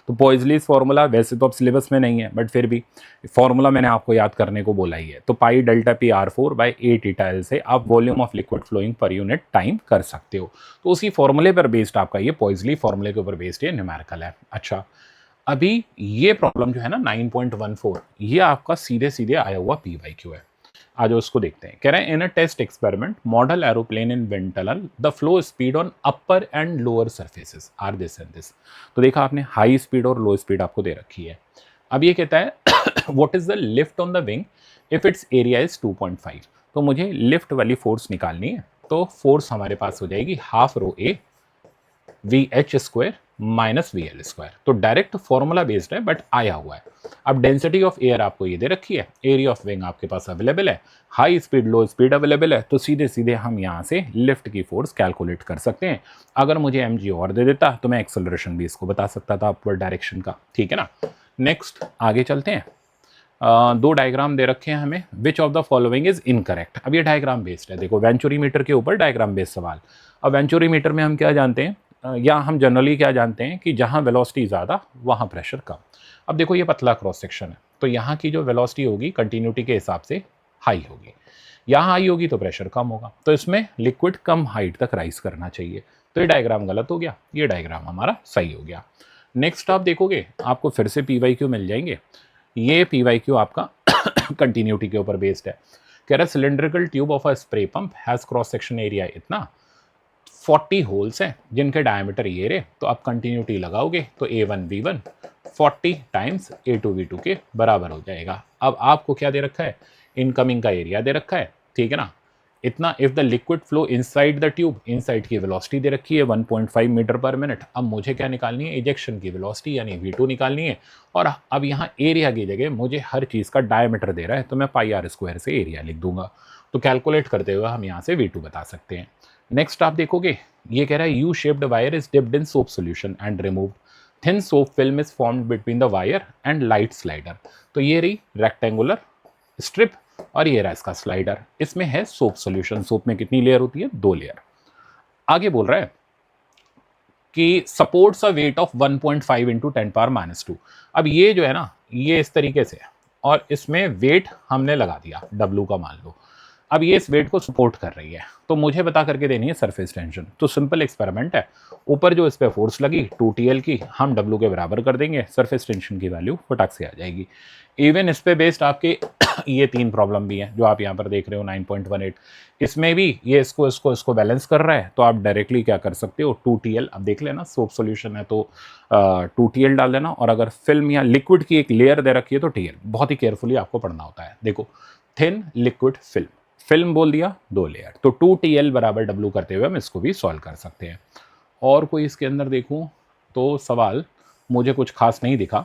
Speaker 1: तो पॉइजलीज फार्मूला वैसे तो अब सिलेबस में नहीं है, बट फिर भी फार्मूला मैंने आपको याद करने को बोला ही है। तो pi delta P R4 by 8 eta l से आप volume of liquid flowing per unit time कर सकते हो। तो उसी फॉर्मूले पर बेस्ड आपका ये पॉइजली फॉर्मूले के ऊपर बेस्ड ये न्यूमेरिकल है। अच्छा, अभी ये प्रॉब्लम जो है ना 9.14, ये आपका सीधे सीधे आया हुआ PYQ है। आज उसको देखते हैं। कह रहे हैं in a test experiment model aeroplane in wind tunnel the flow speed on upper and lower surfaces are this and this. तो देखा आपने हाई स्पीड और लो स्पीड आपको दे रखी है। अब ये कहता है what is the lift on the wing if it's area is 2.5। तो मुझे लिफ्ट वाली फोर्स निकालनी है। तो फोर्स हमारे पास हो जाएगी हाफ रो ए VH² माइनस VL²। तो डायरेक्ट फॉर्मूला बेस्ड है बट आया हुआ है। अब डेंसिटी ऑफ एयर आपको ये दे रखी है, एरिया ऑफ विंग आपके पास अवेलेबल है, हाई स्पीड लो स्पीड अवेलेबल है। तो सीधे सीधे हम यहाँ से लिफ्ट की फोर्स कैलकुलेट कर सकते हैं। अगर मुझे mg और दे देता तो मैं एक्सेलरेशन भी इसको बता सकता था अपवर्ड डायरेक्शन का। ठीक है ना। नेक्स्ट आगे चलते हैं। दो डायग्राम दे रखे हैं हमें। Which of the following is incorrect. अब ये डायग्राम बेस्ड है। देखो वेंचुरीमीटर के ऊपर डायग्राम बेस्ड सवाल। अब वेंचुरीमीटर में हम क्या जानते हैं, या हम जनरली क्या जानते हैं कि जहाँ वेलोसिटी ज़्यादा वहाँ प्रेशर कम। अब देखो ये पतला क्रॉस सेक्शन है, तो यहाँ की जो वेलोसिटी होगी कंटिन्यूटी के हिसाब से हाई होगी, यहाँ हाई होगी तो प्रेशर कम होगा। तो इसमें लिक्विड कम हाइट तक राइज करना चाहिए। तो ये डायग्राम गलत हो गया, ये डायग्राम हमारा सही हो गया। नेक्स्ट आप देखोगे आपको फिर से PYQ मिल जाएंगे। ये PYQ आपका कंटिन्यूटी के ऊपर बेस्ड है। कह रहा है cylindrical tube of a spray pump has cross section area इतना 40 होल्स हैं जिनके डायमीटर ये रहे। तो आप कंटिन्यूटी लगाओगे तो A1 V1 40 times A2 V2 के बराबर हो जाएगा। अब आपको क्या दे रखा है, इनकमिंग का एरिया दे रखा है। ठीक है ना, इतना। If the liquid flow inside the tube, inside की वेलोसिटी दे रखी है 1.5 मीटर पर मिनट। अब मुझे क्या निकालनी है, इजेक्शन की वेलोसिटी यानी V2 निकालनी है। और अब यहाँ एरिया की जगह मुझे हर चीज़ का डायमीटर दे रहा है, तो मैं πr² से एरिया लिख दूंगा। तो कैलकुलेट करते हुए हम यहाँ से V2 बता सकते हैं। नेक्स्ट आप देखोगे ये कह रहा है U shaped wire is dipped in soap solution and removed, thin soap film is formed between the wire and light slider. तो ये रही रेक्टेंगुलर स्ट्रिप और ये रहा इसका स्लाइडर। इसमें है सोप सॉल्यूशन। सोप में कितनी लेयर होती है, 2 लेयर। आगे बोल रहा है कि supports a weight of 1.5 into 10⁻²। अब ये जो है ना ये इस तरीके से है और इसमें वेट हमने लगा दिया W का मान लो। अब ये इस वेट को सपोर्ट कर रही है, तो मुझे बता करके देनी है सरफेस टेंशन। तो सिंपल एक्सपेरिमेंट है, ऊपर जो इस पर फोर्स लगी 2TL की हम W के बराबर कर देंगे, सरफेस टेंशन की वैल्यू फटाक से आ जाएगी। इवन इस पे बेस्ड आपके ये 3 प्रॉब्लम भी हैं जो आप यहाँ पर देख रहे हो 9.18। इसमें भी ये इसको बैलेंस कर रहा है। तो आप डायरेक्टली क्या कर सकते हो, 2TL। अब देख लेना सोप सॉल्यूशन है तो 2TL डाल देना, और अगर फिल्म या लिक्विड की एक लेयर दे रखी है तो TL। बहुत ही केयरफुली आपको पढ़ना होता है। देखो थिन लिक्विड फिल्म, फिल्म बोल दिया 2 लेयर, तो 2TL बराबर W करते हुए हम इसको भी सॉल्व कर सकते हैं। और कोई इसके अंदर देखूं तो सवाल मुझे कुछ खास नहीं दिखा।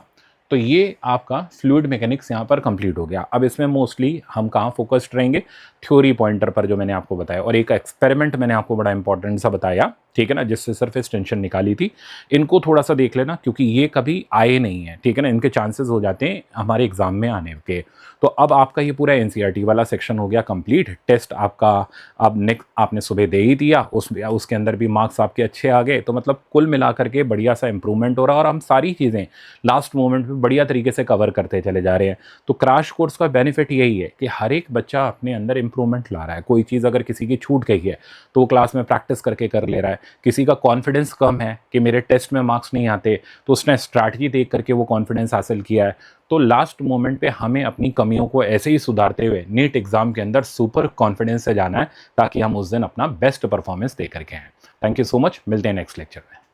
Speaker 1: तो ये आपका फ्लूइड मैकेनिक्स यहाँ पर कंप्लीट हो गया। अब इसमें मोस्टली हम कहाँ फोकस्ड रहेंगे, थ्योरी पॉइंटर पर जो मैंने आपको बताया, और एक एक्सपेरिमेंट मैंने आपको बड़ा इंपॉर्टेंट सा बताया। ठीक है ना, जिससे सरफेस टेंशन निकाली थी। इनको थोड़ा सा देख लेना क्योंकि ये कभी आए नहीं है। ठीक है ना, इनके चांसेस हो जाते हैं हमारे एग्जाम में आने के। तो अब आपका ये पूरा NCERT वाला सेक्शन हो गया कंप्लीट। टेस्ट आपका अब नेक्स्ट आपने सुबह दे ही दिया, उसके अंदर भी मार्क्स आपके अच्छे आ गए। तो मतलब कुल मिलाकर के बढ़िया सा इंप्रूवमेंट हो रहा है और हम सारी चीज़ें लास्ट मोमेंट में बढ़िया तरीके से कवर करते चले जा रहे हैं। तो क्रैश कोर्स का बेनिफिट यही है कि हर एक बच्चा अपने अंदर इंप्रूवमेंट ला रहा है। कोई चीज़ अगर किसी की छूट गई है तो वो क्लास में प्रैक्टिस करके कर ले रहा है। किसी का कॉन्फिडेंस कम है कि मेरे टेस्ट में मार्क्स नहीं आते, तो उसने स्ट्रैटेजी देख करके वो कॉन्फिडेंस हासिल किया है। तो लास्ट मोमेंट पे हमें अपनी कमियों को ऐसे ही सुधारते हुए नीट एग्जाम के अंदर सुपर कॉन्फिडेंस से जाना है, ताकि हम उस दिन अपना बेस्ट परफॉर्मेंस दे करके आएँ। थैंक यू सो मच, मिलते हैं नेक्स्ट लेक्चर में।